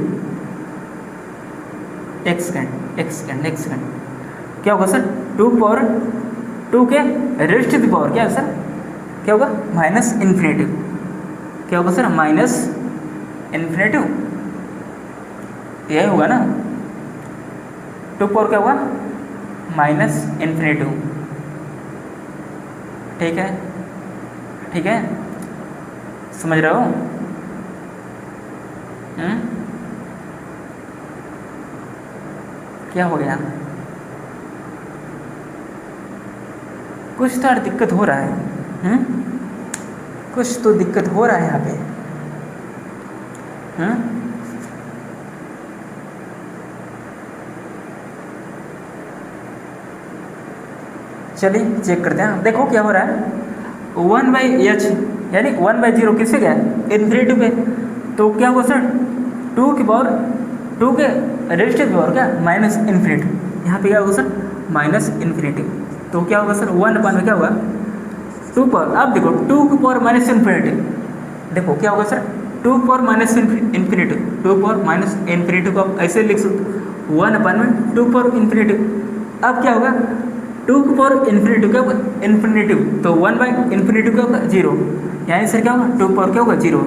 एक्सटेंड क्या होगा सर 2 पावर 2 के रेस्ट की पावर क्या है सर, क्या होगा -इन्फिनिटी। क्या होगा सर -इन्फिनिटी, यही होगा ना 2 पावर क्या होगा -इन्फिनिटी। ठीक है समझ रहे हो। क्या हो गया, कुछ तो दिक्कत हो रहा है। कुछ तो दिक्कत हो रहा है यहाँ पे। चलिए चेक करते हैं। देखो क्या हो रहा है 1/h यानी 1/0 किससे गया इन्फिनिटी पे। तो क्या होगा सर 2 की पावर 2 के रेस्ट की पावर क्या -इन्फिनिटी। यहाँ पे क्या होगा सर -इन्फिनिटी। तो क्या होगा सर 1 में क्या होगा 2 पावर। अब देखो 2 की पावर -इन्फिनिटी, देखो क्या होगा sir 2 power -infinity. 2 power -infinity को आप ऐसे लिख सकते 1 में 2 पावर इन्फिनिटी। अब क्या होगा 2 की पावर इन्फिनिटी क्या होगा इन्फिनिटी, तो 1/इन्फिनिटी क्या होगा 0, यानी सर क्या होगा 2 पावर क्या होगा 0।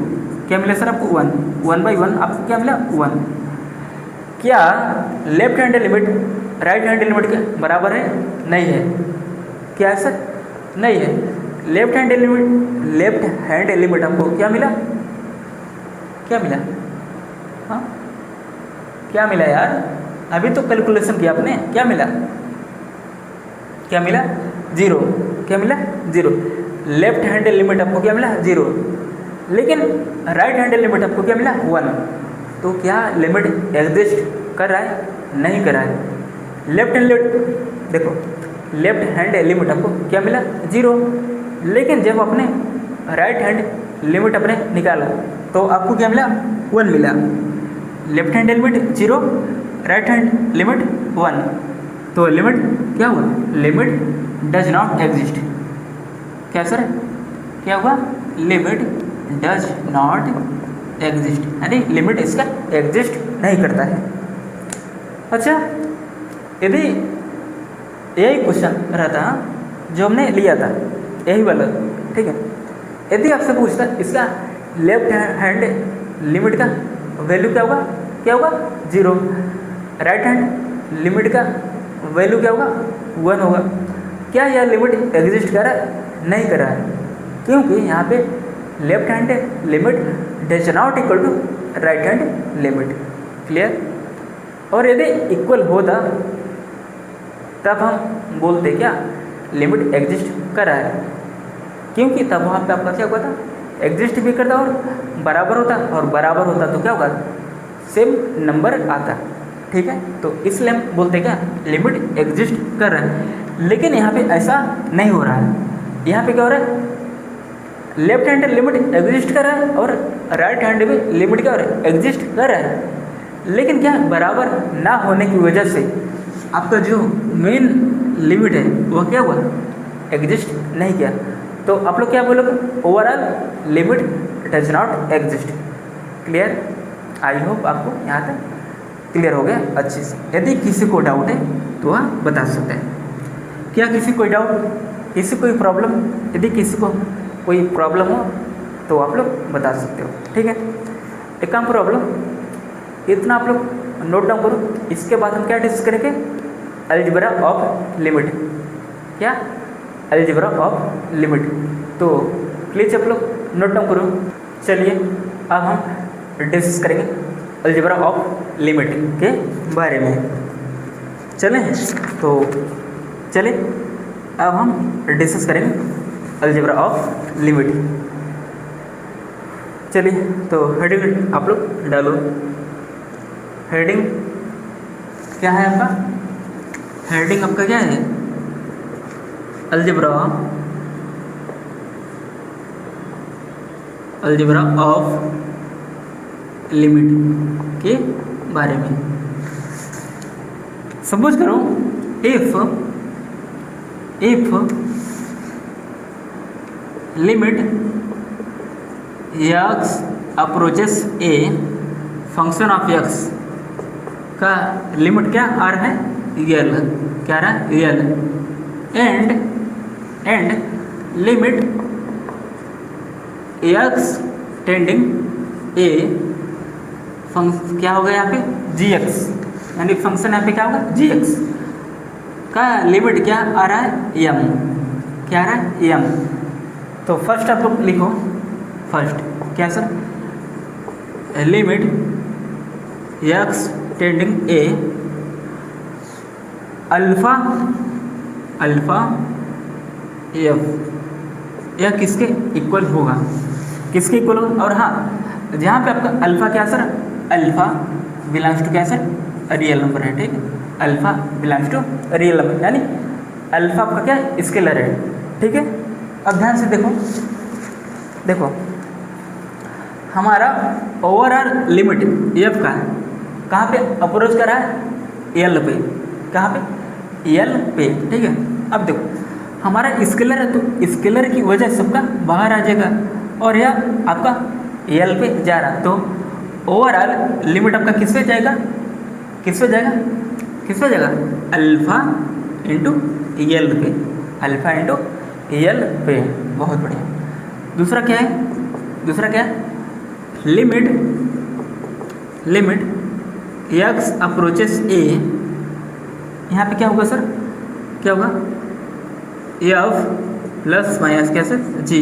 क्या मिला सर आपको 1 1/1 आपको क्या मिला 1। क्या left hand limit right hand limit के बराबर है? नहीं है। क्या है सर? नहीं है। लेफ्ट हैंड लिमिट आपको क्या मिला? क्या मिला? हाँ, क्या मिला यार? अभी तो कैलकुलेशन किया आपने, क्या मिला? क्या मिला? 0। क्या मिला? 0। लेफ्ट हैंड लिमिट आपको क्या मिला? 0। लेकिन राइट हैंड लिमिट आपको क्या मिला? 1। तो क्या लिमिट एग्जिस्ट कर रहा है? नहीं कर रहा है। लेफ्ट हैंड लिमिट देखो, लेफ्ट हैंड लिमिट आपको क्या मिला? 0। लेकिन जब आपने राइट हैंड लिमिट अपने निकाला तो आपको क्या मिला? 1 मिला। Left hand limit 0, right hand limit 1। तो लिमिट क्या हुआ? Limit does not exist. क्या सर? क्या हुआ? लिमिट डज नॉट एग्जिस्ट, यानी लिमिट इसका एग्जिस्ट नहीं करता है। अच्छा, यदि यही क्वेश्चन रहता जो हमने लिया था, यही वाला, ठीक है, यदि आपसे पूछता इसका लेफ्ट हैंड लिमिट का वैल्यू क्या होगा? क्या होगा? 0। राइट हैंड लिमिट का वैल्यू क्या होगा? 1 होगा। क्या यह लिमिट एग्जिस्ट कर रहा है? नहीं कर रहा है, क्योंकि यहाँ पे left hand limit does not equal to right hand limit. Clear? और यदि इक्वल होता तब हम बोलते क्या? लिमिट एग्जिस्ट कर रहा है, क्योंकि तब वहाँ पे आपका क्या हुआ था? एग्जिस्ट भी करता और बराबर होता, और बराबर होता तो क्या होगा? सेम नंबर आता। ठीक है, तो इसलिए हम बोलते क्या? लिमिट एग्जिस्ट कर रहा है। लेकिन यहाँ पे ऐसा नहीं हो रहा है। यहाँ पे क्या हो रहा है? लेफ्ट हैंड लिमिट एग्जिस्ट कर रहा है और राइट हैंड में लिमिट क्या हो रहा है? एग्जिस्ट कर रहा है। लेकिन क्या बराबर ना होने की वजह से आपका जो मेन लिमिट है वो क्या हुआ? एग्जिस्ट नहीं किया। तो आप लोग क्या बोलोगे? Overall limit does not exist. Clear? I hope आपको यहाँ तक क्लियर हो गया अच्छे से। यदि किसी को डाउट है तो वह बता सकते हैं। क्या किसी कोई डाउट, किसी कोई प्रॉब्लम? यदि किसी को कोई प्रॉब्लम हो तो आप लोग बता सकते हो। ठीक है, एक काम करो आप लोग, इतना आप लोग नोट डाउन करो। इसके बाद हम क्या डिस्कस करेंगे? Algebra of limit. क्या? Algebra of limit. तो प्लीज़ आप लोग नोट डाउन करो। चलिए अब हम डिस्कस करेंगे अलजेब्रा ऑफ लिमिट के बारे में। चलें तो चलिए अब हम डिस्कस करेंगे अलजेब्रा ऑफ लिमिट। चलिए तो हेडिंग आप लोग डालो। हेडिंग क्या है आपका? हेडिंग आपका क्या है? अलजेब्रा ऑफ लिमिट के बारे में। सपोज करो if limit x approaches a function of x का लिमिट क्या आ रहा है? l। क्या आ रहा है? l। And limit x tending a क्या होगा यहाँ पे? gx, यानी फंक्शन यहाँ पे क्या होगा? gx का लिमिट क्या आ रहा है? m। क्या आ रहा है? m। तो फर्स्ट आप लोग लिखो, फर्स्ट क्या sir? Limit x tending a alpha f, यह किसके इक्वल होगा? किसके इक्वल होगा? और हाँ, जहाँ पे आपका अल्फा क्या सर? अल्फा बिलोंग्स टू क्या सर? रियल नंबर है। ठीक है, alpha belongs to real number, यानी अल्फा आपका क्या है? स्केलर है। ठीक है, अब ध्यान से देखो हमारा ओवरऑल लिमिट एफ का कहाँ पे अप्रोच कर रहा है? एल पे। कहाँ पे? एल पे। ठीक है, अब देखो हमारा स्केलर है तो स्केलर की वजह सबका बाहर आ जाएगा और यह आपका एल पे जा रहा है, तो ओवरऑल लिमिट आपका किस पे जाएगा? किस पे जाएगा? किस पे जाएगा? अल्फा इंटू एल पे। अल्फा इंटू एल पे। बहुत बढ़िया। दूसरा क्या है? दूसरा क्या है? लिमिट एक्स अप्रोचेस ए, यहाँ पे क्या होगा सर, क्या होगा, एफ प्लस माइनस कैसे जी,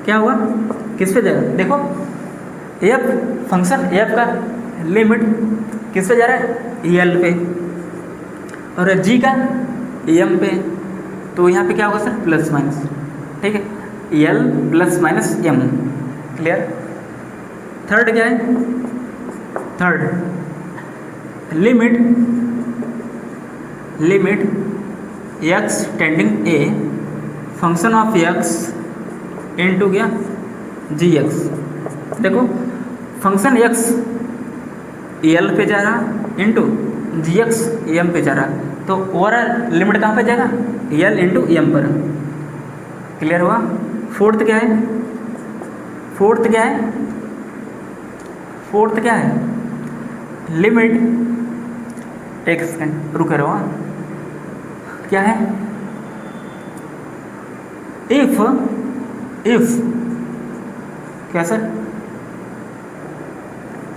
क्या हुआ, किस पे जाएगा, देखो एफ फंक्शन एफ का लिमिट किस पे जा रहा है, एल पे, और जी का एम पे, तो यहाँ पे क्या होगा सर, प्लस माइनस, ठीक है, L plus minus M, clear. Third क्या है, third limit x tending A function of x into क्या, जी एक्स। देखो फंक्शन एक्स एल पे जा रहा इनटू जी एक्स एम पे जा रहा, तो ओवरऑल लिमिट कहाँ पे जाएगा, एल इंटू एम पर, क्लियर हुआ। फोर्थ क्या है, फोर्थ क्या है, फोर्थ क्या है, लिमिट, एक सेकेंड रुके रहो, क्या है, इफ क्या सर,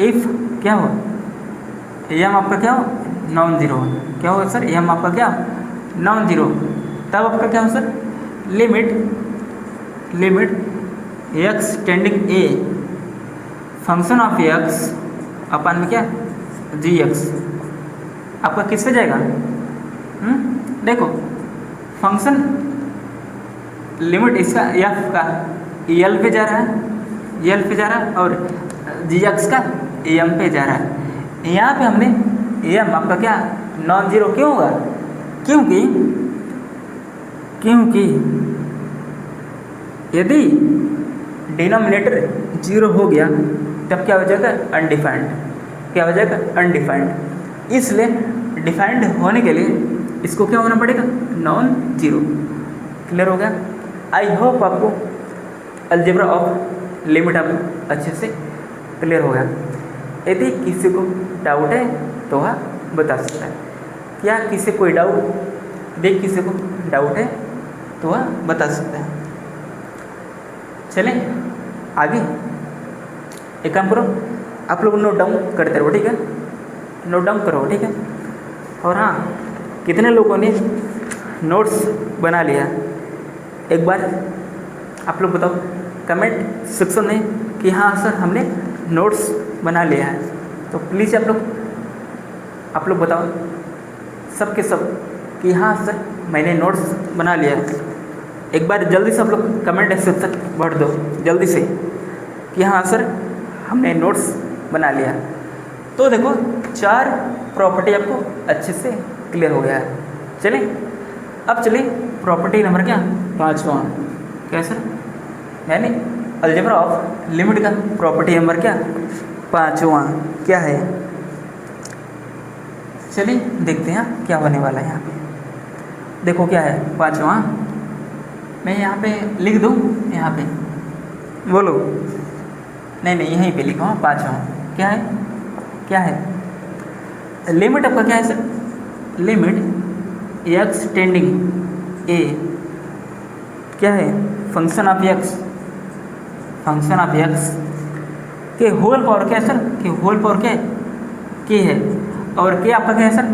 इफ क्या हो, एम आपका क्या हो, नॉन जीरो, क्या होगा सर, एम आपका क्या नॉन जीरो, तब आपका क्या हो sir, limit x tending A function of X अपन में क्या, जी एक्स, आपका किस पे जाएगा, देखो फंक्शन लिमिट इसका एफ का एल पे जा रहा है, एल पे जा रहा है, और जी एक्स का एम पे जा रहा है। यहाँ पे हमने एम आपका क्या नॉन जीरो क्यों होगा, क्योंकि यदि डिनोमिनेटर जीरो हो गया तब क्या हो जाएगा, अनडिफाइंड, क्या हो जाएगा, अनडिफाइंड। इसलिए डिफाइंड होने के लिए इसको क्या होना पड़ेगा, नॉन जीरो। क्लियर हो गया। आई होप आपको अलजेब्रा ऑफ लिमिट आप अच्छे से क्लियर हो गया। यदि किसी को डाउट है तो वह बता सकता है। क्या किसी कोई डाउट, देख किसी को डाउट है तो वह बता सकता है। चलें आगे, एक काम करो, आप लोग नोट डाउन करते रहो, ठीक है, नोट डाउन करो, ठीक है। और हाँ, कितने लोगों ने नोट्स बना लिया एक बार आप लोग बताओ कमेंट सेक्शन में कि हाँ सर हमने नोट्स बना लिया है। तो प्लीज़ आप लोग बताओ सब के सब कि हाँ सर मैंने नोट्स बना लिया है। एक बार जल्दी से आप लोग कमेंट सेक्शन भर दो जल्दी से कि हाँ सर हमने नोट्स बना लिया। तो देखो 4 प्रॉपर्टी आपको अच्छे से क्लियर हो गया है। चलें अब चलिए प्रॉपर्टी नंबर क्या 5वां, क्या सर, यानी अलजेब्रा ऑफ लिमिट का प्रॉपर्टी नंबर क्या 5वां क्या है। चलिए देखते हैं क्या होने वाला है। यहाँ पे देखो क्या है 5वां, मैं यहाँ पे लिख दूँ, यहाँ पे बोलो, नहीं यहीं पे लिखो 5वां क्या है, क्या है लिमिट आपका क्या है सर, लिमिट एक्स टेंडिंग ए क्या है, फंक्शन ऑफ एक्स के होल पावर क्या है सर, के होल पावर क्या है, के है, और के आपका क्या है सर,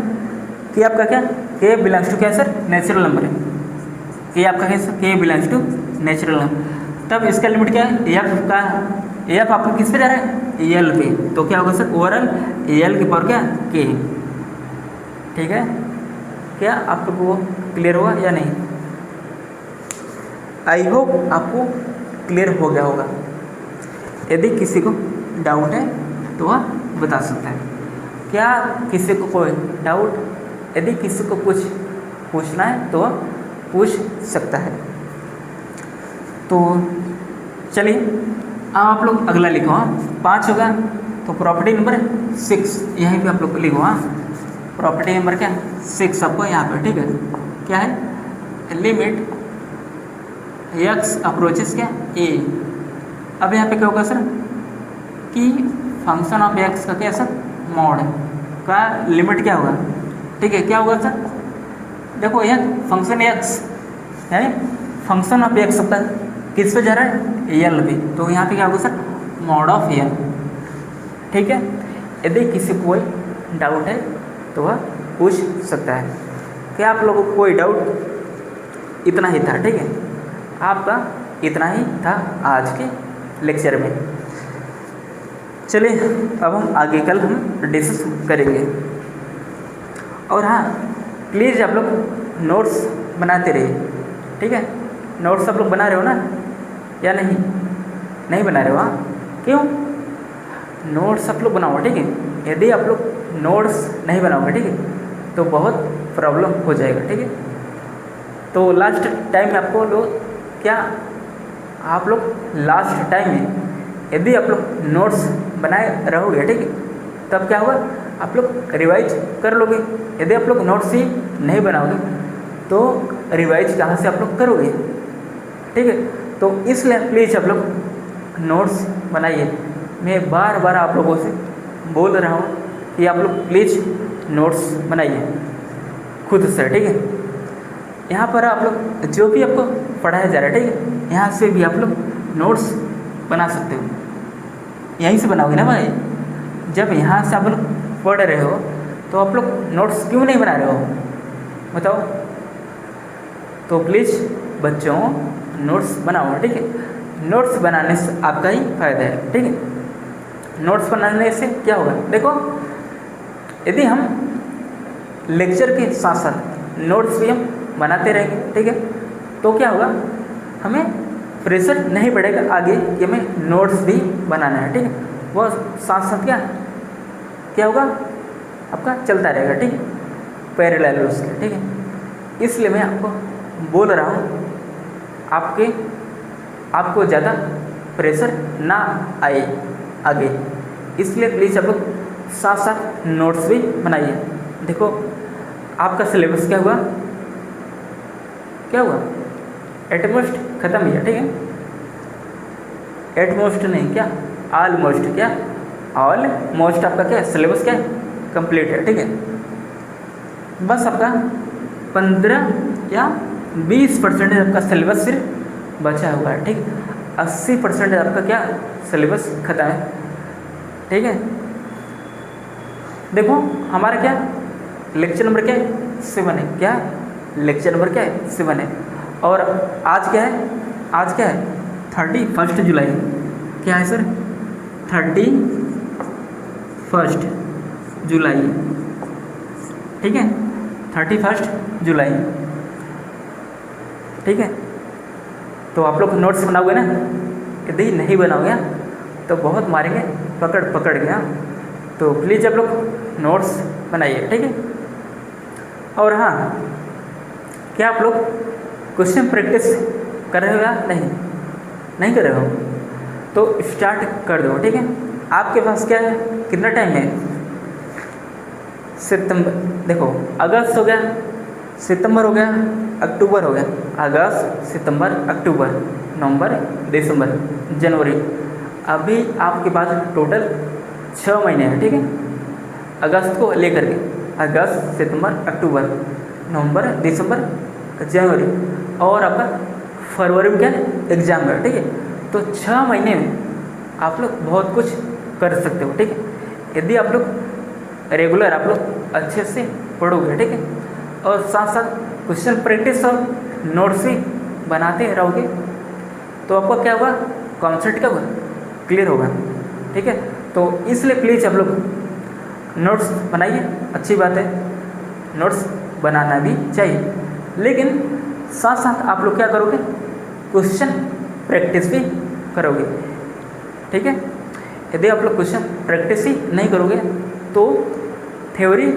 के आपका क्या, के बिलोंग्स टू क्या है सर, नेचुरल नंबर है। के आपका क्या है सर, के बिलोंग्स टू नेचुरल नंबर। तब इसका लिमिट क्या है, एफ का, एफ आपका किस पे जा रहा है, एल पे, तो क्या होगा सर ओवरऑल एल की पावर क्या के। ठीक है, क्या आप लोग को क्लियर हुआ या नहीं? आई होप आपको क्लियर हो गया होगा। यदि किसी को डाउट है तो वह बता सकता है। क्या किसी को कोई डाउट, यदि किसी को कुछ पूछना है तो वह पूछ सकता है। तो चलिए अब आप लोग अगला लिखो। हाँ 5 होगा तो प्रॉपर्टी नंबर 6 यहीं पे आप लोग लिखो। हाँ प्रॉपर्टी नंबर क्या 6 आपको यहाँ पे, ठीक है, क्या है, लिमिट एक्स अप्रोचेस क्या ए। अब यहाँ पे क्या होगा सर कि फंक्शन ऑफ एक्स का क्या सर, मॉड का लिमिट क्या होगा, ठीक है, क्या होगा सर, देखो यह फंक्शन एक्स है, फंक्शन ऑफ एक्स का किस पे जा रहा है, एल पे, तो यहाँ पे क्या होगा सर, मॉड ऑफ एल। ठीक है, यदि किसी को कोई डाउट है तो वह पूछ सकता है। क्या आप लोगों को कोई डाउट? इतना ही था, ठीक है, आपका इतना ही था आज के लेक्चर में। चलिए अब हम आगे कल हम डिस्कस करेंगे। और हाँ, प्लीज़ आप लोग नोट्स बनाते रहिए, ठीक है। नोट्स आप लोग बना रहे हो ना या नहीं? नहीं बना रहे हो? हाँ, क्यों? नोट्स आप लोग बनाओ, ठीक है। यदि आप लोग नोट्स नहीं बनाओगे, ठीक है, तो बहुत प्रॉब्लम हो जाएगा, ठीक है। तो लास्ट टाइम में आपको लोग क्या, आप लोग लास्ट टाइम में यदि आप लोग नोट्स बनाए रहोगे, ठीक है, तब क्या होगा, आप लोग रिवाइज कर लोगे। यदि आप लोग नोट्स ही नहीं बनाओगे तो रिवाइज कहाँ से आप लोग करोगे, ठीक है। तो इसलिए प्लीज़ आप लोग नोट्स बनाइए। मैं बार बार आप लोगों से बोल रहा हूँ कि आप लोग प्लीज़ नोट्स बनाइए खुद से, ठीक है। यहाँ पर आप लोग जो भी आपको पढ़ाया जा रहा है, ठीक है, यहाँ से भी आप लोग नोट्स बना सकते हो। यहीं से बनाओगे ना भाई? जब यहाँ से आप लोग पढ़ रहे हो तो आप लोग नोट्स क्यों नहीं बना रहे हो, बताओ? तो प्लीज़ बच्चों नोट्स बनाओ, ठीक है। नोट्स बनाने से आपका ही फायदा है, ठीक है। नोट्स बनाने से क्या होगा, देखो, यदि हम लेक्चर के साथ साथ नोट्स भी हम बनाते रहेंगे, ठीक है, तो क्या होगा, हमें प्रेशर नहीं पड़ेगा आगे कि हमें नोट्स भी बनाना है, ठीक है। वह साथ साथ क्या होगा, आपका चलता रहेगा, ठीक है, पैरेलल उसके, ठीक है। इसलिए मैं आपको बोल रहा हूँ आपको ज़्यादा प्रेशर ना आए आगे, इसलिए प्लीज़ आप लोग साथ साथ नोट्स भी बनाइए। देखो आपका सिलेबस क्या हुआ, एटमोस्ट ख़त्म है, ठीक है। एटमोस्ट नहीं, क्या ऑलमोस्ट, क्या ऑलमोस्ट आपका क्या सिलेबस क्या कंप्लीट है, ठीक है। बस आपका 15 या 20% आपका सिलेबस सिर्फ बचा हुआ है, ठीक है। 80% आपका क्या सिलेबस खत्म है, ठीक है। देखो हमारा क्या लेक्चर नंबर क्या है 7 है, क्या लेक्चर नंबर क्या है 7 है। और आज क्या है, 31 जुलाई, क्या है सर, 31 जुलाई, ठीक है, 31 जुलाई, ठीक है। तो आप लोग नोट्स बनाओगे ना? यदि नहीं बनाओगे तो बहुत मारेंगे पकड़ गया। तो प्लीज़ आप लोग नोट्स बनाइए, ठीक है। और हाँ, क्या आप लोग क्वेश्चन प्रैक्टिस कर रहे हो या नहीं कर रहे हो? तो स्टार्ट कर दो, ठीक है। आपके पास क्या है, कितना टाइम है? सितंबर, देखो अगस्त हो गया, सितंबर हो गया, अक्टूबर हो गया, अगस्त, सितंबर, अक्टूबर, नवंबर, दिसंबर, जनवरी। अभी आपके पास टोटल 6 महीने हैं, ठीक है, अगस्त को लेकर के, अगस्त, सितंबर, अक्टूबर, नवंबर, दिसंबर, जनवरी, और आपका फरवरी में क्या एग्ज़ाम है, ठीक है। तो 6 महीने में आप लोग बहुत कुछ कर सकते हो, ठीक है, यदि आप लोग रेगुलर आप लोग अच्छे से पढ़ोगे, ठीक है, और साथ साथ क्वेश्चन प्रैक्टिस और नोट्स भी बनाते रहोगे तो आपको क्या होगा, कॉन्सेप्ट क्या होगा, क्लियर होगा, ठीक है। तो इसलिए प्लीज़ आप लोग नोट्स बनाइए, अच्छी बात है, नोट्स बनाना भी चाहिए, लेकिन साथ साथ आप लोग क्या करोगे, क्वेश्चन प्रैक्टिस भी करोगे, ठीक है। यदि आप लोग क्वेश्चन प्रैक्टिस ही नहीं करोगे तो थ्योरी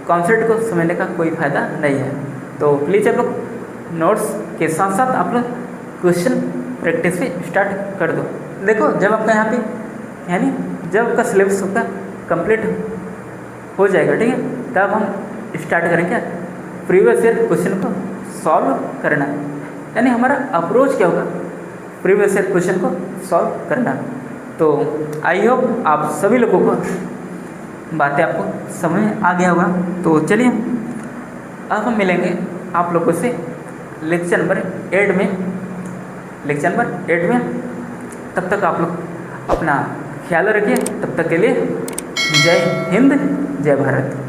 कॉन्सेप्ट को समझने का कोई फ़ायदा नहीं है। तो प्लीज़ आप लोग नोट्स के साथ साथ आप लोग क्वेश्चन प्रैक्टिस भी स्टार्ट कर दो। देखो जब आपका यहाँ पे यानी जब आपका सिलेबस आपका कंप्लीट हो जाएगा, ठीक है, तब हम स्टार्ट करेंगे प्रीवियस ईयर क्वेश्चन को सॉल्व करना, यानी हमारा अप्रोच क्या होगा, प्रीवियस ईयर क्वेश्चन को सॉल्व करना। तो आई होप आप सभी लोगों को बातें आपको समझ आ गया होगा। तो चलिए अब हम मिलेंगे आप लोगों से लेक्चर नंबर 8 में। तब तक आप लोग अपना ख्याल रखिए, तब तक के लिए जय हिंद, जय भारत।